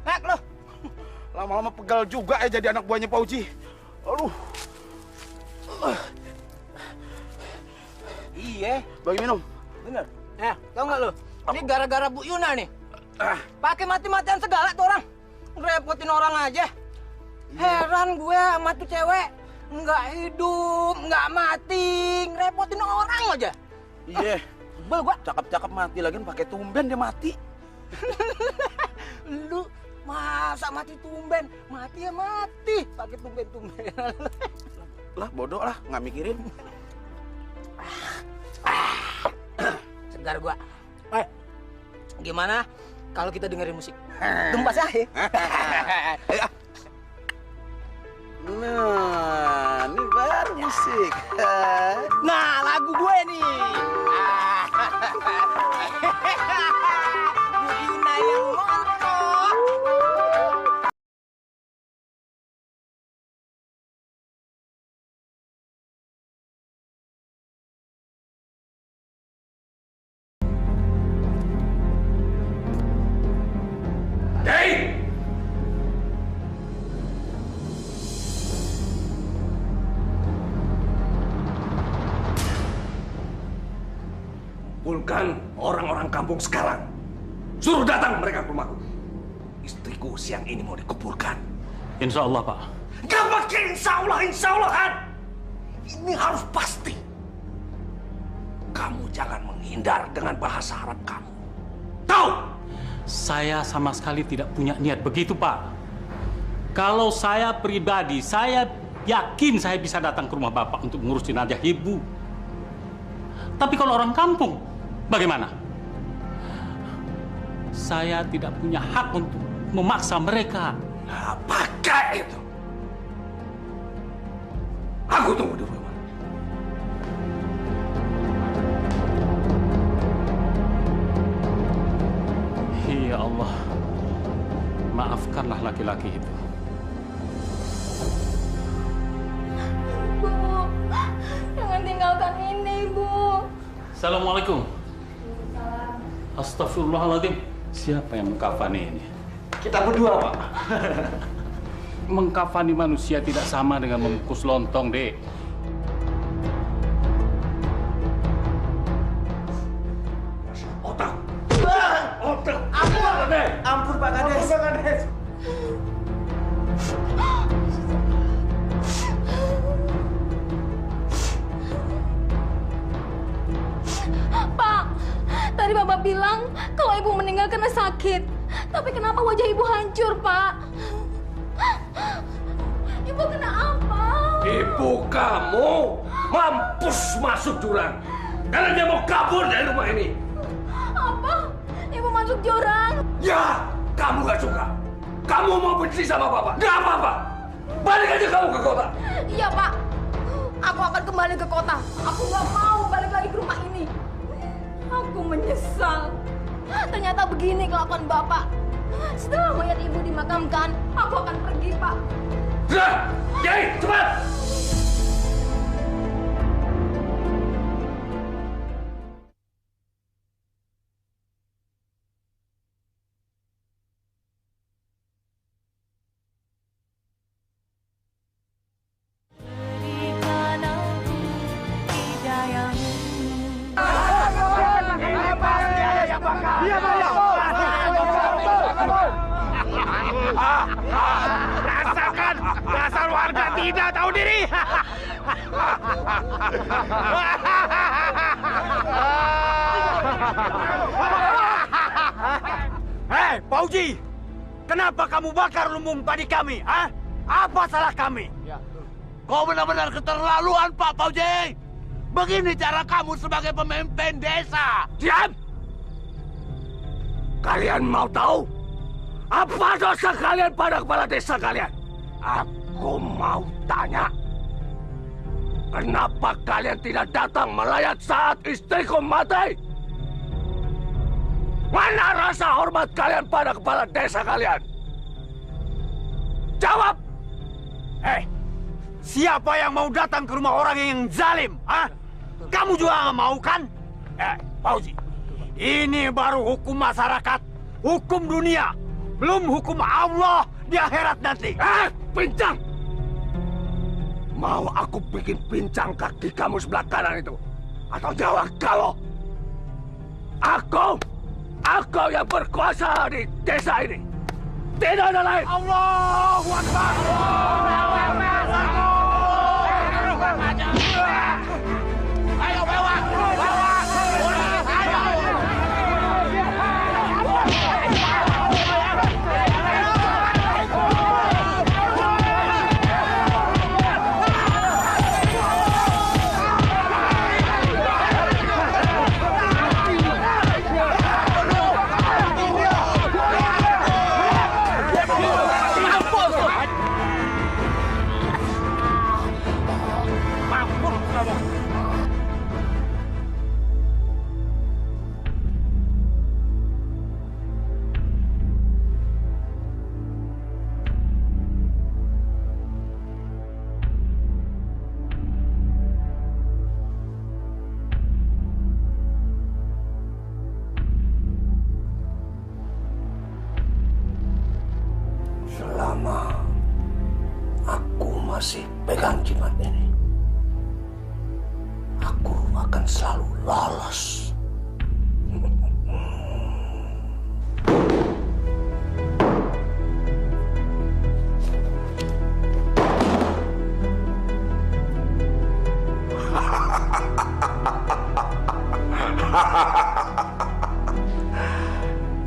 S9: Naik lo.
S14: Lama-lama pegal juga ya jadi anak buahnya Fauzi. Aduh.
S9: Iya.
S14: Bagi minum.
S9: Bener. Tau nggak lo? Ini gara-gara Bu Yuna nih. Pakai mati-matian segala tuh orang. Ngerepotin orang aja. Heran gue sama tuh cewek. Nggak hidup, nggak mati. Ngerepotin orang aja.
S14: Iya. Sebel gua. Cakep-cakep mati lagi pakai tumben dia mati.
S9: Masa mati tumben? Mati ya mati. Pakai tumben-tumben.
S14: Lah bodoh lah, nggak mikirin.
S9: Segar gua. Gimana kalau kita dengerin musik? Gempa saya.
S14: Nah, ini baru musik.
S9: Nah, lagu gue nih. Bu Ina yang montok.
S6: Hei! Kumpulkan orang-orang kampung sekarang. Suruh datang mereka ke rumahku. Istriku siang ini mau dikuburkan.
S4: Insya Allah, Pak.
S6: Gak pakai insya Allah-an. Ini harus pasti. Kamu jangan menghindar dengan bahasa Arab kamu. Tahu?
S4: Saya sama sekali tidak punya niat begitu, Pak. Kalau saya pribadi, saya yakin saya bisa datang ke rumah Bapak untuk mengurus jenazah Ibu. Tapi kalau orang kampung, bagaimana? Saya tidak punya hak untuk memaksa mereka.
S6: Nah, pakai itu. Aku tunggu di rumah.
S4: Ya Allah, maafkanlah laki-laki itu.
S17: Bu, jangan tinggalkan ini, Bu.
S4: Assalamualaikum. Astagfirullahaladzim. Siapa yang mengkafani ini?
S1: Kita berdua, Pak.
S4: Mengkafani manusia tidak sama dengan membungkus lontong, Dek.
S6: Otak.
S1: Ampun, Pak Kades.
S17: Pak, tadi Bapak bilang kalau Ibu meninggal karena sakit. Tapi kenapa wajah Ibu hancur, Pak? Ibu kena apa?
S6: Ibu kamu mampus masuk jurang. Karena dia mau kabur dari rumah ini.
S17: Apa? Ibu masuk jurang?
S6: Ya, kamu gak suka. Kamu mau benci sama Bapak. Gak apa-apa. Balik aja kamu ke kota.
S17: Iya, Pak. Aku akan kembali ke kota. Aku nggak mau balik lagi ke rumah ini. Aku menyesal. Ternyata begini kelakuan Bapak. Setelah mayat Ibu dimakamkan, aku akan pergi, Pak.
S6: Sudah, Kiai, cepat.
S7: Rasakan dasar warga tidak tahu diri. Hei, Pauji, kenapa kamu bakar lumbung padi kami? Ah? Apa salah kami?
S6: Kau benar-benar keterlaluan, Pak Pauji. Begini cara kamu sebagai pemimpin desa. Diam! Kalian mau tahu? Apa dosa kalian pada kepala desa kalian? Aku mau tanya. Kenapa kalian tidak datang melayat saat istriku mati? Mana rasa hormat kalian pada kepala desa kalian? Jawab!
S7: Siapa yang mau datang ke rumah orang yang zalim? Ah? Kamu juga nggak mau kan? Pauji, ini baru hukum masyarakat, hukum dunia, belum hukum Allah di akhirat nanti.
S6: Pincang! Mau aku bikin pincang kaki kamu sebelah kanan itu? Atau jawab kalau aku yang berkuasa di desa ini. Tidak ada lain.
S7: Allahu Akbar.
S6: Ayo bawa, bawa. Ayo. pegang jimat ini, aku akan selalu lolos.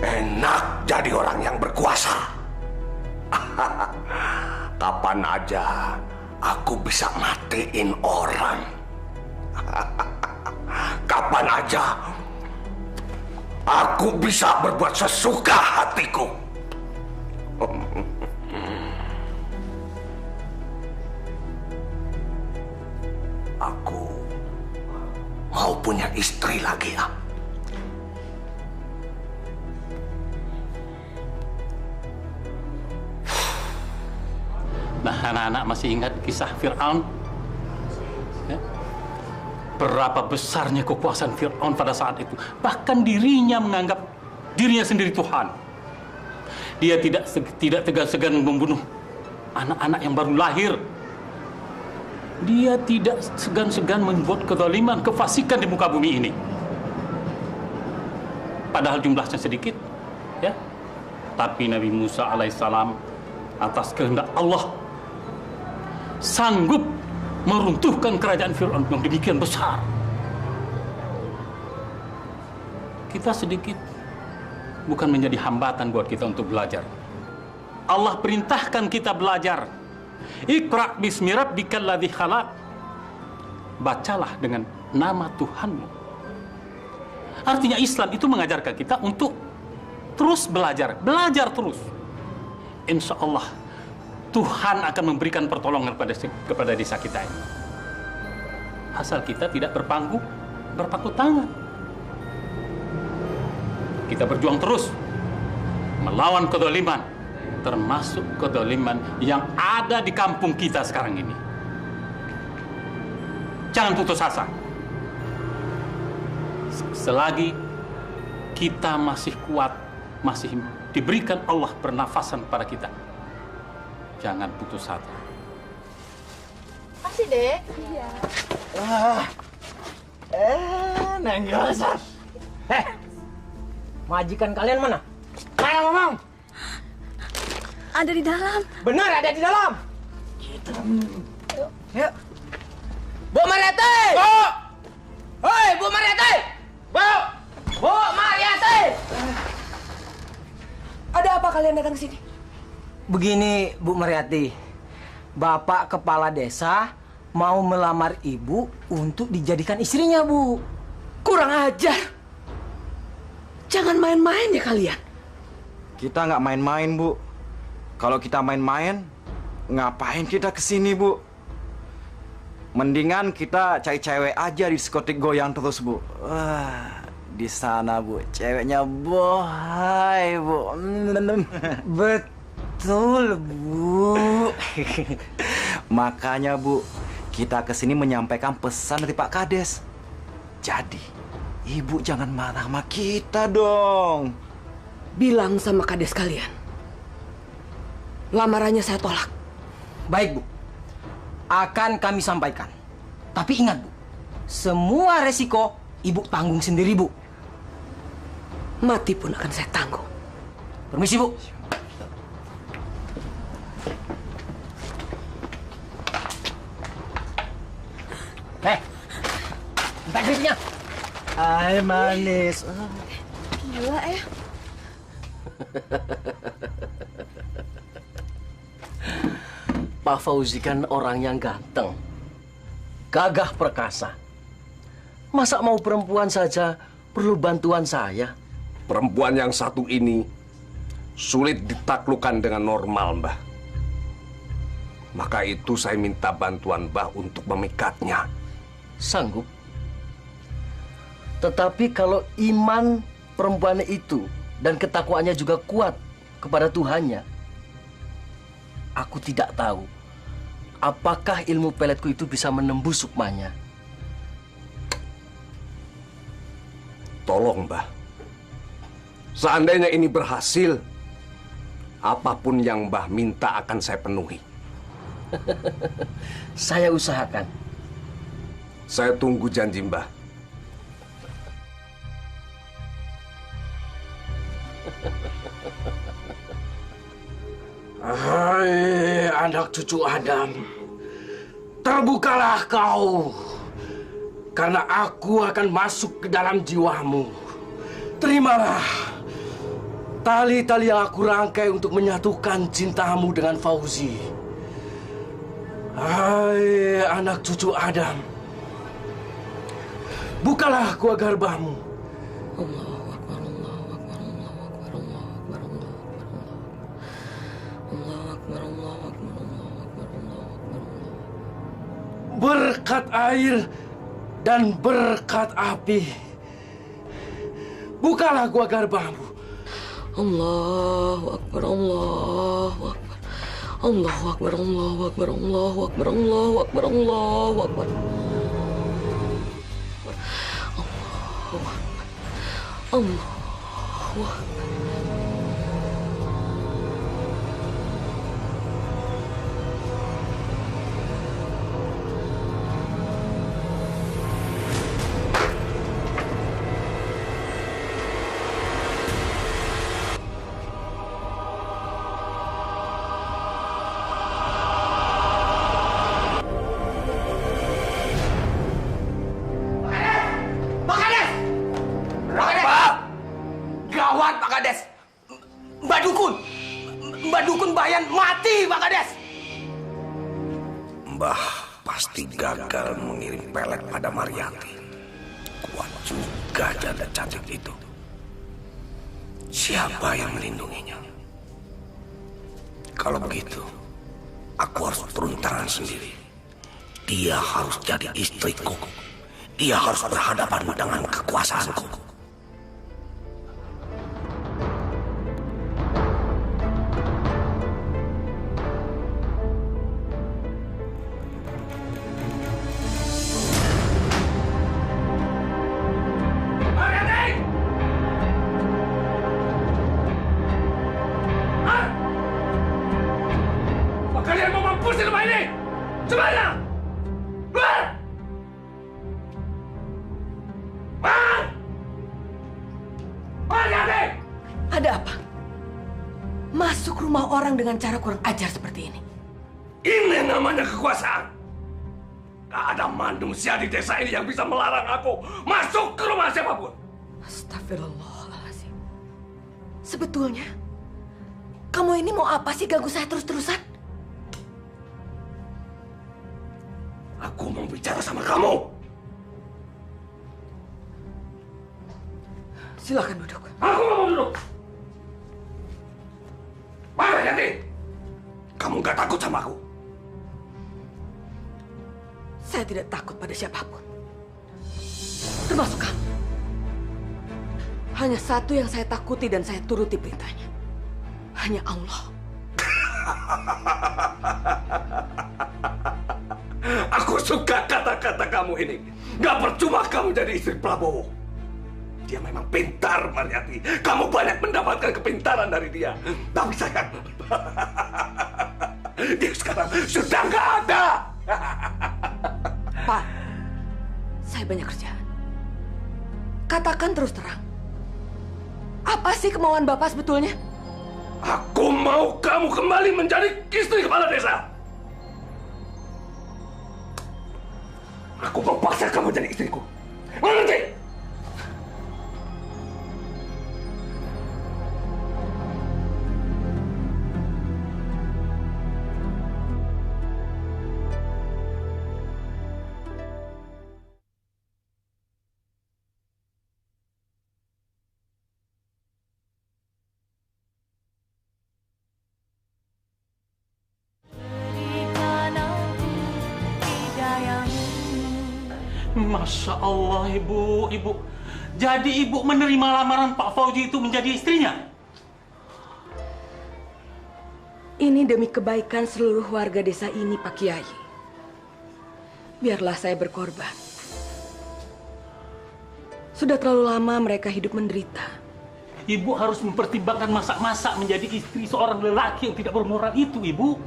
S6: Enak jadi orang yang berkuasa. Kapan aja aku bisa matiin orang. Kapan aja aku bisa berbuat sesuka hatiku. Aku mau punya istri lagi ya.
S4: Nah, anak-anak masih ingat kisah Fir'aun? Ya? Berapa besarnya kekuasaan Fir'aun pada saat itu. Bahkan dirinya menganggap dirinya sendiri Tuhan. Dia tidak segan-segan membunuh anak-anak yang baru lahir. Dia tidak segan-segan membuat kezaliman, kefasikan di muka bumi ini. Padahal jumlahnya sedikit, ya. Tapi Nabi Musa alaihissalam atas kehendak Allah sanggup meruntuhkan kerajaan Fir'aun yang demikian besar. Kita sedikit bukan menjadi hambatan buat kita untuk belajar. Allah perintahkan kita belajar. Iqra' bismi rabbikal ladzi khalaq. Bacalah dengan nama Tuhanmu. Artinya Islam itu mengajarkan kita untuk terus belajar terus. Insya Allah Tuhan akan memberikan pertolongan kepada desa kita ini. Asal kita tidak berpangku tangan. Kita berjuang terus melawan kezaliman, termasuk kezaliman yang ada di kampung kita sekarang ini. Jangan putus asa. Selagi kita masih kuat, masih diberikan Allah pernafasan pada kita, jangan putus asa.
S17: Kasih, Dek. Iya.
S9: Neng Yosan. Majikan kalian mana? Mana ngomong?
S13: Ada di dalam.
S9: Benar ada di dalam. Yuk. Bu Mariati! Bu! Hoi, Bu Mariati! Bu! Bu Mariati!
S8: Ada apa kalian datang ke sini?
S9: Begini, Bu Mariati. Bapak kepala desa mau melamar ibu untuk dijadikan istrinya, Bu.
S8: Kurang ajar. Jangan main-main ya kalian.
S14: Kita nggak main-main, Bu. Kalau kita main-main, ngapain kita kesini, Bu? Mendingan kita cari cewek aja di diskotik goyang terus, Bu. Wah, di sana, Bu, ceweknya bohai, Bu.
S9: Betul, Bu.
S14: Makanya, Bu, kita kesini menyampaikan pesan dari Pak Kades. Jadi, Ibu jangan marah sama kita dong.
S8: Bilang sama Kades kalian. Lamarannya saya tolak.
S9: Baik, Bu. Akan kami sampaikan. Tapi ingat, Bu. Semua resiko Ibu tanggung sendiri, Bu.
S8: Mati pun akan saya tanggung.
S9: Permisi, Bu. Minta duitnya.
S14: Hai, manis.
S13: Gila ya.
S2: Pak Fauzi kan orang yang ganteng, gagah perkasa. Masa mau perempuan saja perlu bantuan saya?
S6: Perempuan yang satu ini sulit ditaklukkan dengan normal, Mbah. Maka itu saya minta bantuan Mbah untuk memikatnya.
S2: Sanggup. Tetapi kalau iman perempuan itu dan ketakwaannya juga kuat kepada Tuhannya, aku tidak tahu apakah ilmu peletku itu bisa menembus sukmanya.
S6: Tolong, Mbah. Seandainya ini berhasil, apapun yang Mbah minta akan saya penuhi. Saya usahakan. Saya tunggu janji Mbah. Hai anak cucu Adam, terbukalah kau, karena aku akan masuk ke dalam jiwamu. Terimalah tali-tali yang aku rangkai untuk menyatukan cintamu dengan Fauzi. Hai anak cucu Adam, bukalah gua garbamu. Berkat air dan berkat api, bukalah gua garbamu.
S8: Allahu Akbar, Allahu Akbar, Allahu Akbar, Allahu Akbar, Allahu Akbar, Allahu Akbar, Allahu Akbar, Allahu Akbar, Allahu Akbar.
S6: Mbah Dukun Bayan mati, Pak Kades. Mbah pasti gagal mengirim pelet pada Mariati. Kuat juga janda cantik itu. Siapa yang melindunginya? Kalau begitu, aku harus turun tangan sendiri. Dia harus jadi istriku. Dia harus berhadapan dengan kekuasaanku.
S8: Ada apa? Masuk rumah orang dengan cara kurang ajar seperti ini.
S6: Ini namanya kekuasaan. Gak ada manusia di desa ini yang bisa melarang aku masuk ke rumah siapapun.
S8: Astagfirullahaladzim. Sebetulnya, kamu ini mau apa sih ganggu saya terus-terusan?
S6: Aku mau bicara sama kamu.
S8: Silakan duduk.
S6: Aku mau duduk. Mana Yanti? Kamu gak takut sama aku?
S8: Saya tidak takut pada siapapun. Termasuk kamu. Hanya satu yang saya takuti dan saya turuti perintahnya. Hanya Allah.
S6: Aku suka kata-kata kamu ini. Gak percuma kamu jadi istri Prabowo. Dia memang pintar, Mariati. Kamu banyak mendapatkan kepintaran dari dia. Tapi sayang, dia sekarang sudah nggak ada.
S8: Pak, saya banyak kerjaan. Katakan terus terang. Apa sih kemauan Bapak sebetulnya?
S6: Aku mau kamu kembali menjadi istri kepala desa. Aku mau paksa kamu jadi istriku. Mengerti?
S4: Masya Allah, Ibu. Jadi Ibu menerima lamaran Pak Fauzi itu menjadi istrinya?
S8: Ini demi kebaikan seluruh warga desa ini, Pak Kiai. Biarlah saya berkorban. Sudah terlalu lama mereka hidup menderita.
S4: Ibu harus mempertimbangkan masa-masa menjadi istri seorang lelaki yang tidak bermoral itu, Ibu.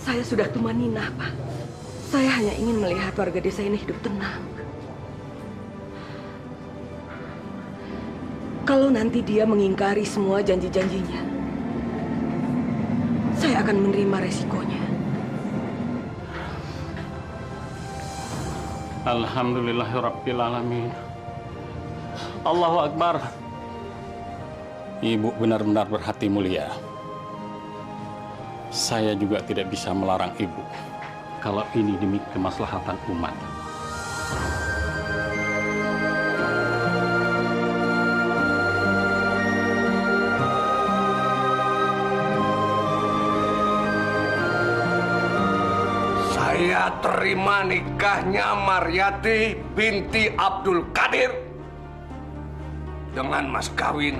S8: Saya sudah tumanina, Pak. Saya hanya ingin melihat warga desa ini hidup tenang. Kalau nanti dia mengingkari semua janji-janjinya, saya akan menerima resikonya.
S4: Alhamdulillahirrabbilalamin. Allahu Akbar. Ibu benar-benar berhati mulia. Saya juga tidak bisa melarang ibu kalau ini demi kemaslahatan umat.
S6: Saya terima nikahnya Maryati binti Abdul Qadir dengan mas kawin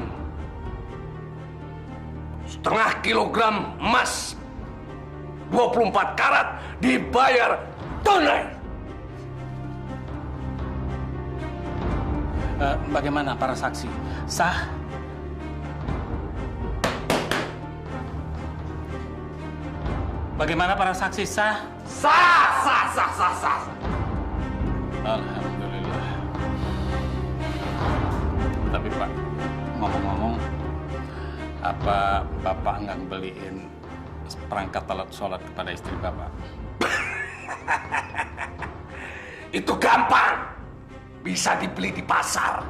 S6: 0,5 kilogram emas 24 karat dibayar tunai.
S4: Bagaimana para saksi? Sah? Bagaimana para saksi? Sah?
S6: Sah.
S4: Alhamdulillah. Tapi Pak, ngomong-ngomong, apa Bapak nggak beliin perangkat alat sholat kepada istri Bapak?
S6: Itu gampang. Bisa dibeli di pasar.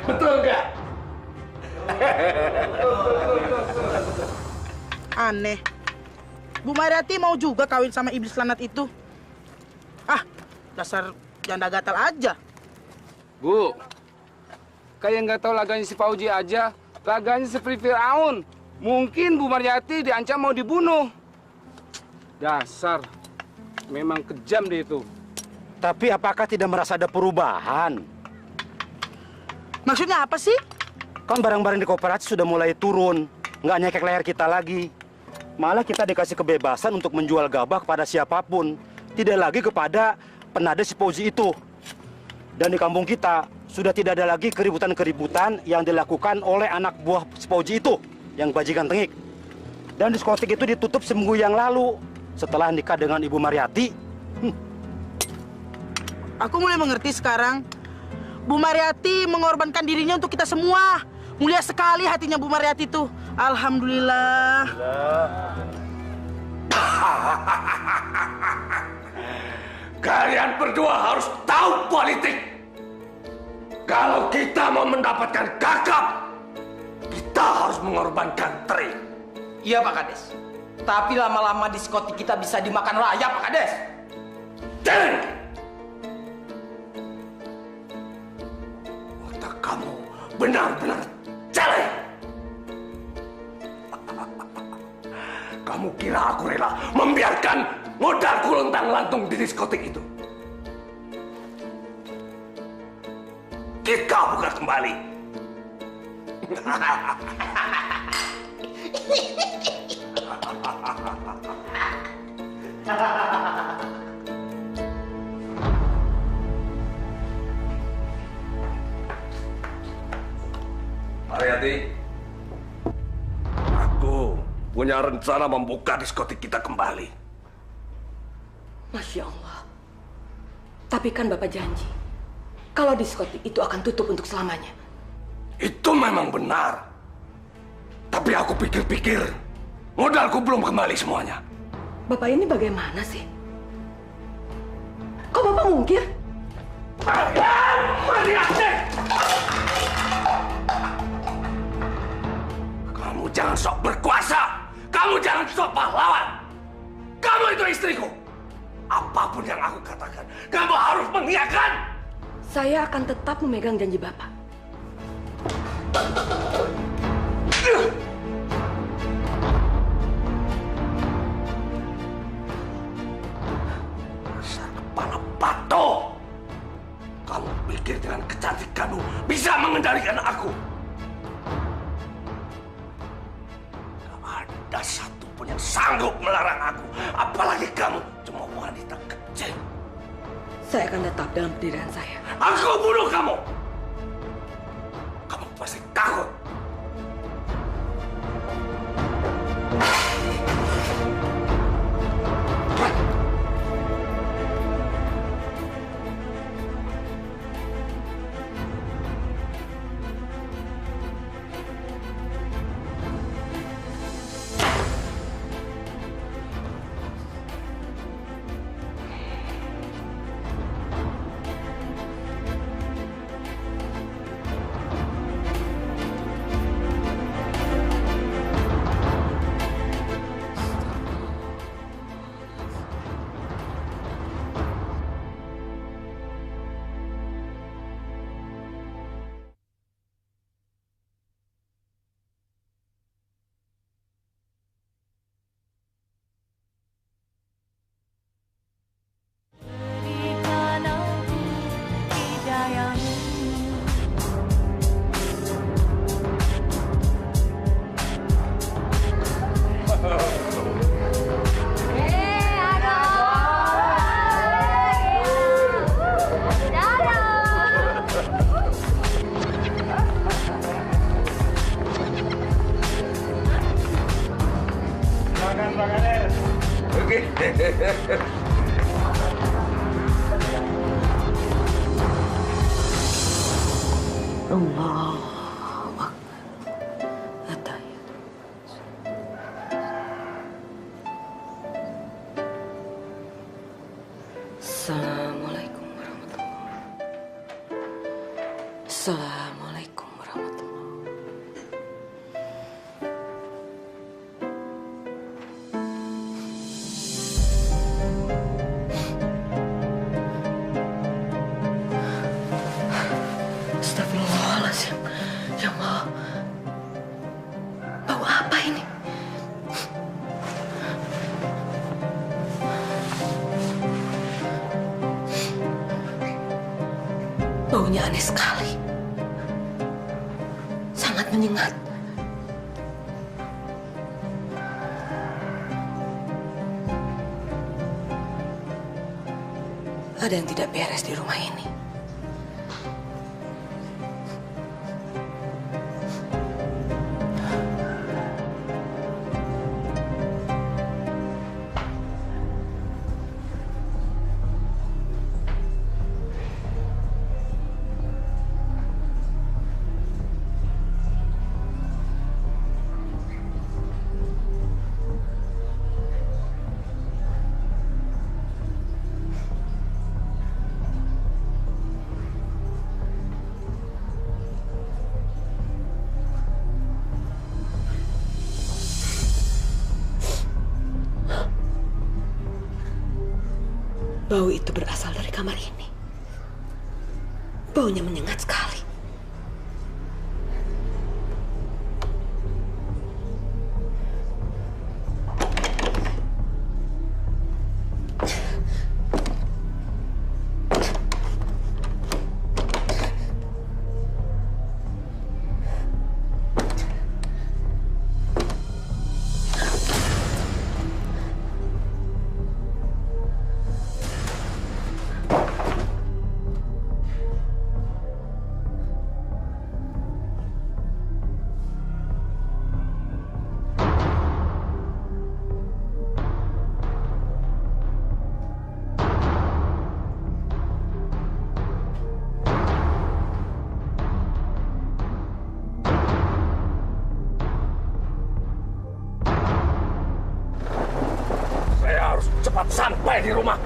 S6: Betul nggak?
S18: Aneh. Bu Maryati mau juga kawin sama iblis lanat itu. Ah, dasar janda gatal aja.
S19: Bu, kayak nggak tahu laganya si Fauji aja. Laganya seperti Fir'aun. Mungkin Bu Maryati diancam mau dibunuh. Dasar, memang kejam deh itu.
S14: Tapi apakah tidak merasa ada perubahan?
S18: Maksudnya apa sih?
S14: Kan barang-barang di koperasi sudah mulai turun. Nggak nyekek leher kita lagi. Malah kita dikasih kebebasan untuk menjual gabah kepada siapapun. Tidak lagi kepada penada si Fauzi itu. Dan di kampung kita sudah tidak ada lagi keributan-keributan yang dilakukan oleh anak buah si Fauzi itu, yang bajingan tengik. Dan diskotik itu ditutup seminggu yang lalu setelah nikah dengan Ibu Maryati.
S18: Aku mulai mengerti sekarang. Bu Maryati mengorbankan dirinya untuk kita semua. Mulia sekali hatinya Bu Maryati itu. Alhamdulillah.
S6: Kalian berdua harus tahu politik. Kalau kita mau mendapatkan kakap, kita harus mengorbankan Tri.
S3: Iya Pak Kades. Tapi lama-lama diskotik kita bisa dimakan rayap Pak Kades.
S6: Dan otak kamu benar-benar jelek. Kamu kira aku rela membiarkan modalku lontang-lantung di diskotik itu? Kita buka kembali. Maryati, aku punya rencana membuka diskotik kita kembali.
S8: Masya Allah. Tapi kan Bapak janji, kalau diskotik itu akan tutup untuk selamanya.
S6: Itu memang benar. Tapi aku pikir-pikir, modalku belum kembali semuanya.
S8: Bapak ini bagaimana sih? Kok Bapak mungkir?
S6: Maryati! Kamu jangan sok berkuasa. Kamu jangan sok pahlawan. Kamu itu istriku. Apapun yang aku katakan, kamu harus mengiyakan.
S8: Saya akan tetap memegang janji Bapak.
S6: Dasar kepala batu. Kamu pikir dengan kecantikanmu bisa mengendalikan aku? Gak ada satupun yang sanggup melarang aku. Apalagi kamu, cuma wanita kecil.
S8: Saya akan tetap dalam pendirian saya.
S6: Aku bunuh kamu. Kamu pasti takut. Pak Kades. Oke.
S12: Allah. Assalamualaikum warahmatullahi wabarakatuh. Assalamualaikum warahmatullahi wabarakatuh. Astagfirullahaladzim. Ya Allah. Bau apa ini? Baunya aneh sekali. Sangat menyengat. Ada yang tidak beres di rumah ini. Bau itu berasal dari kamar ini. Baunya menyengat sekali.
S6: Cepat sampai di rumah.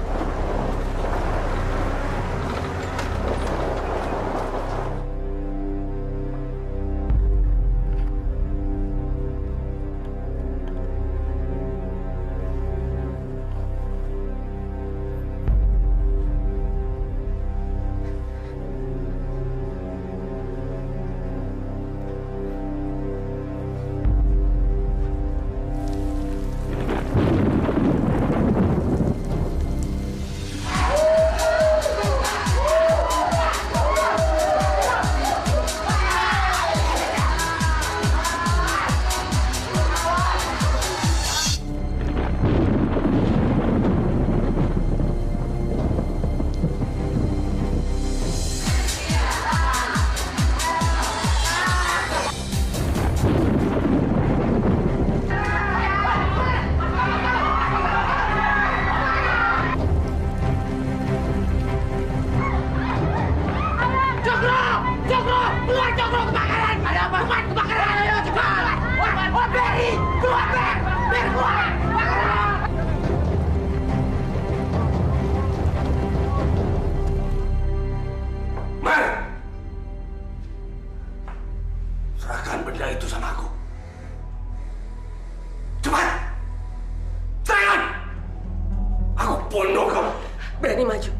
S8: Berani maju,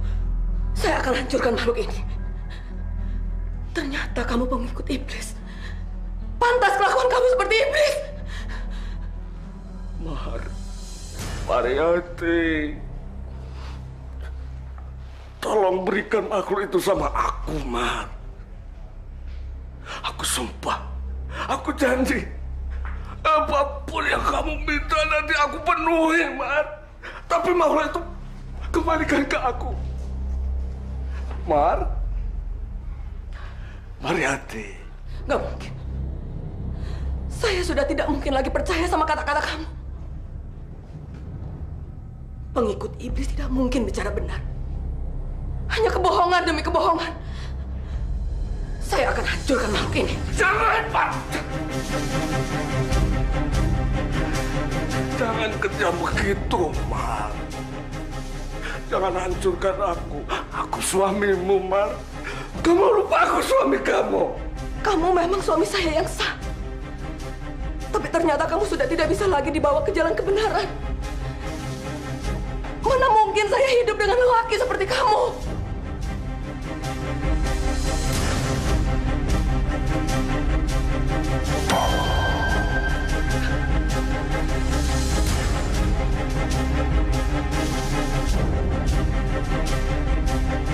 S8: saya akan hancurkan makhluk ini. Ternyata kamu pengikut iblis. Pantas kelakuan kamu seperti iblis.
S6: Mariati, tolong berikan makhluk itu sama aku, Mar. Aku sumpah, aku janji, apapun yang kamu minta nanti aku penuhi, Mar. Tapi makhluk itu kembalikan ke aku, Mar. Mariati.
S8: Gak mungkin. Saya sudah tidak mungkin lagi percaya sama kata-kata kamu. Pengikut iblis tidak mungkin bicara benar. Hanya kebohongan demi kebohongan. Saya akan hancurkan makhluk ini.
S6: Jangan, Pak! Jangan kejam begitu, Mar. Jangan hancurkan aku. Aku suamimu, Mar. Kamu lupa aku suami kamu.
S8: Kamu memang suami saya yang sah. Tapi ternyata kamu sudah tidak bisa lagi dibawa ke jalan kebenaran. Mana mungkin saya hidup dengan lelaki seperti kamu?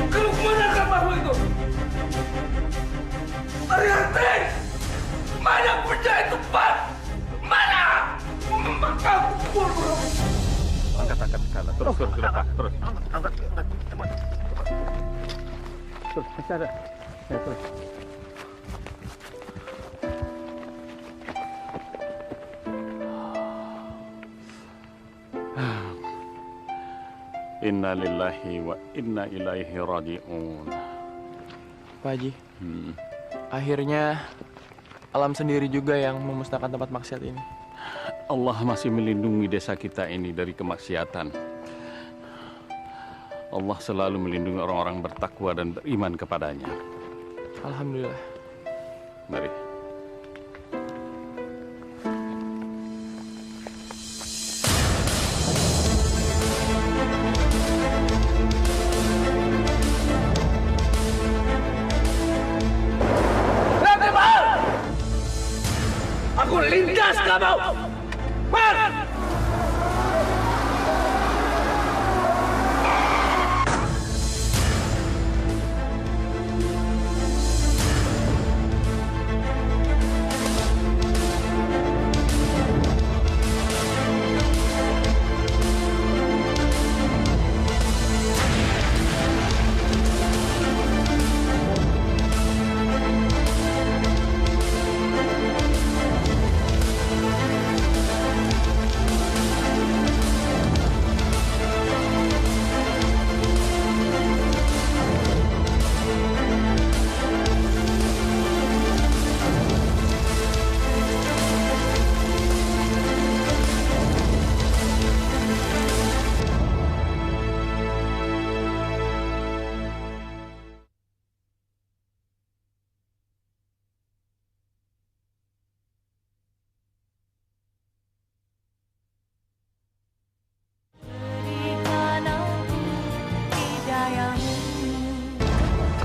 S6: Kalau kemana kamu itu? Mariati! Mana penjahit itu, Pak? Mana? Kamu
S4: Angkat skala. Terus, Pak. Terus.
S6: Angkat.
S4: Terus, masih ada. Ya, terus. Inna lillahi wa inna ilaihi raji'un.
S15: Pak Haji, akhirnya alam sendiri juga yang memusnahkan tempat maksiat ini.
S4: Allah masih melindungi desa kita ini dari kemaksiatan. Allah selalu melindungi orang-orang bertakwa dan beriman kepadanya.
S15: Alhamdulillah.
S4: Mari.
S6: Aku lindas kamu! Mar!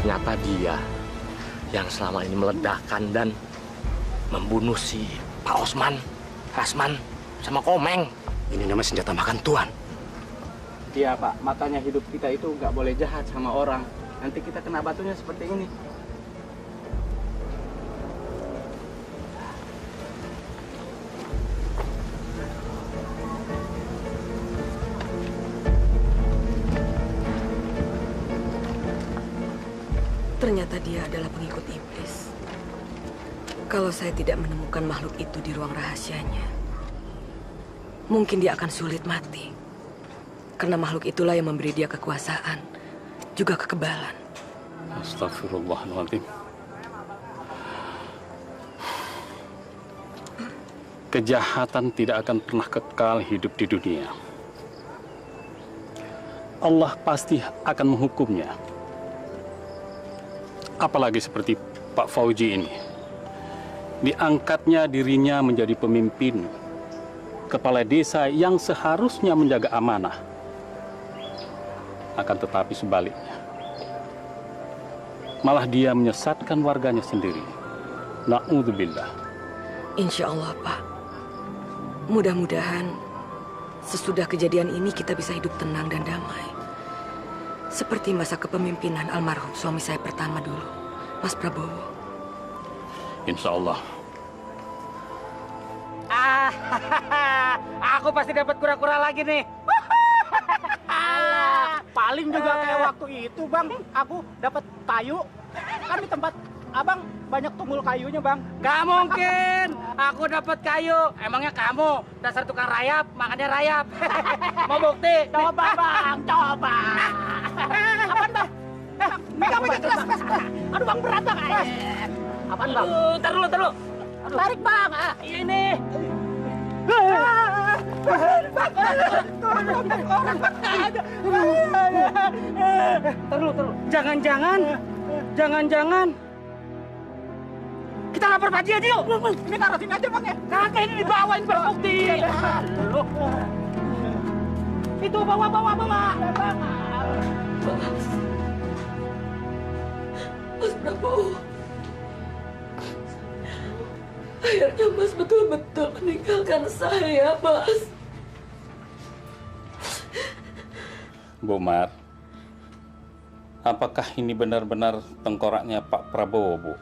S2: Ternyata dia yang selama ini meledakkan dan membunuh si Pak Osman, Rasman, sama Komeng.
S14: Ini namanya senjata makan tuan.
S3: Iya Pak, makanya hidup kita itu nggak boleh jahat sama orang. Nanti kita kena batunya seperti ini.
S8: Ternyata dia adalah pengikut iblis. Kalau saya tidak menemukan makhluk itu di ruang rahasianya, mungkin dia akan sulit mati. Karena makhluk itulah yang memberi dia kekuasaan, juga kekebalan.
S4: Astagfirullahaladzim. Kejahatan tidak akan pernah kekal hidup di dunia. Allah pasti akan menghukumnya. Apalagi seperti Pak Fauji ini. Diangkatnya dirinya menjadi pemimpin, kepala desa yang seharusnya menjaga amanah. Akan tetapi sebaliknya, malah dia menyesatkan warganya sendiri. Na'udzubillah.
S8: Insya Allah, Pak. Mudah-mudahan sesudah kejadian ini kita bisa hidup tenang dan damai. Seperti masa kepemimpinan almarhum suami saya pertama dulu, Mas Prabowo.
S4: Insya Allah.
S9: Aku pasti dapat kura-kura lagi nih.
S3: Paling juga kayak waktu itu Bang, aku dapat kayu. Kan di tempat Abang banyak tunggul kayunya Bang.
S9: Gak mungkin.
S3: Aku dapat kayu. Emangnya kamu dasar tukang rayap, makannya rayap. Mau bukti? Coba bang, coba. Apaan bang? Kamu jelas. Aduh bang berat bang. Apaan bang? Taruh dulu. Tarik bang. Ini. Taruh. Jangan. Kita lapor Pak Haji aja yuk. Ini taruh sini aja bang ya. Kakek ini dibawain berbukti. Itu bawa mak.
S5: Mas Prabowo, akhirnya Mas betul-betul meninggalkan saya, Mas.
S4: Bu Mar, apakah ini benar-benar tengkoraknya Pak Prabowo, Bu?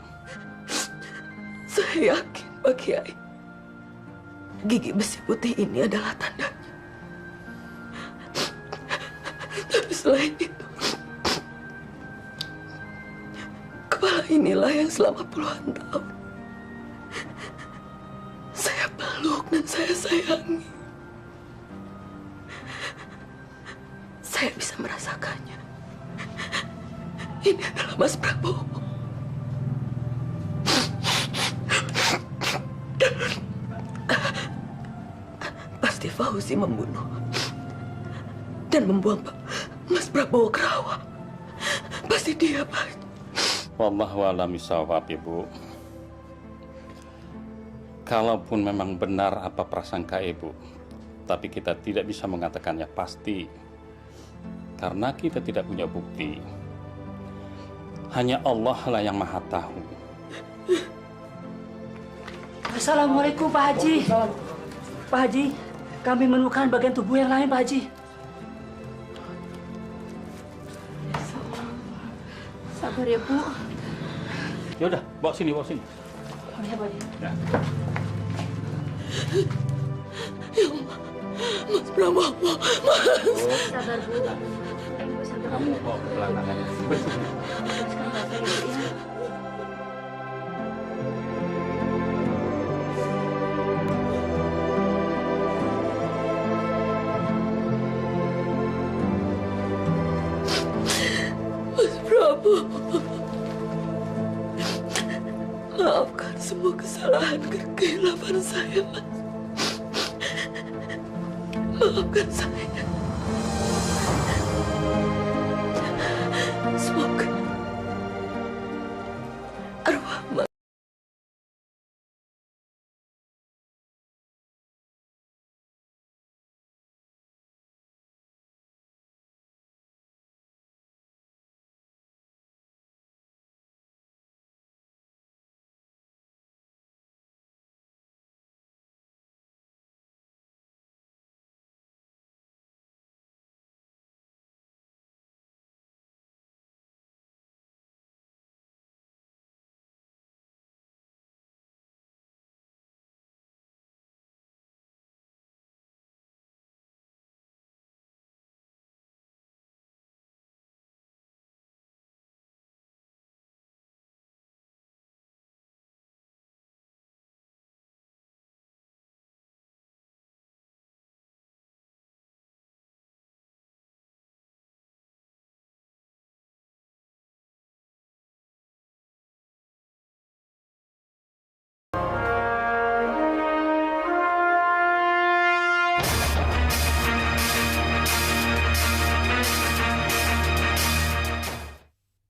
S5: Saya yakin, Pak Kiai, gigi besi putih ini adalah tandanya. Tapi selain itu, kepala inilah yang selama puluhan tahun saya peluk dan saya sayangi. Saya bisa merasakannya. Ini adalah Mas Prabowo. Pasti Fauzi membunuh dan membuang Mas Prabowo ke rawa. Pasti dia, Pak.
S4: Wallahu a'lam bishawab, Ibu. Kalaupun memang benar apa prasangka Ibu, tapi kita tidak bisa mengatakannya pasti. Karena kita tidak punya bukti. Hanya Allah lah yang Maha Tahu.
S20: Assalamualaikum Pak Haji. Pak Haji, kami menemukan bagian tubuh yang lain, Pak Haji.
S5: Sabar ya, Bu.
S4: Ya udah, bawa sini.
S5: Oh, ya, Pak Haji.
S4: Ya.
S5: Ya Allah, Mas Prabowo, Mas.
S17: Sabar, Bu.
S4: Kamu bawa ke belakang aja.
S5: Mas Prabowo, maafkan semua kesalahan kehilapan saya, Mas. Maafkan saya.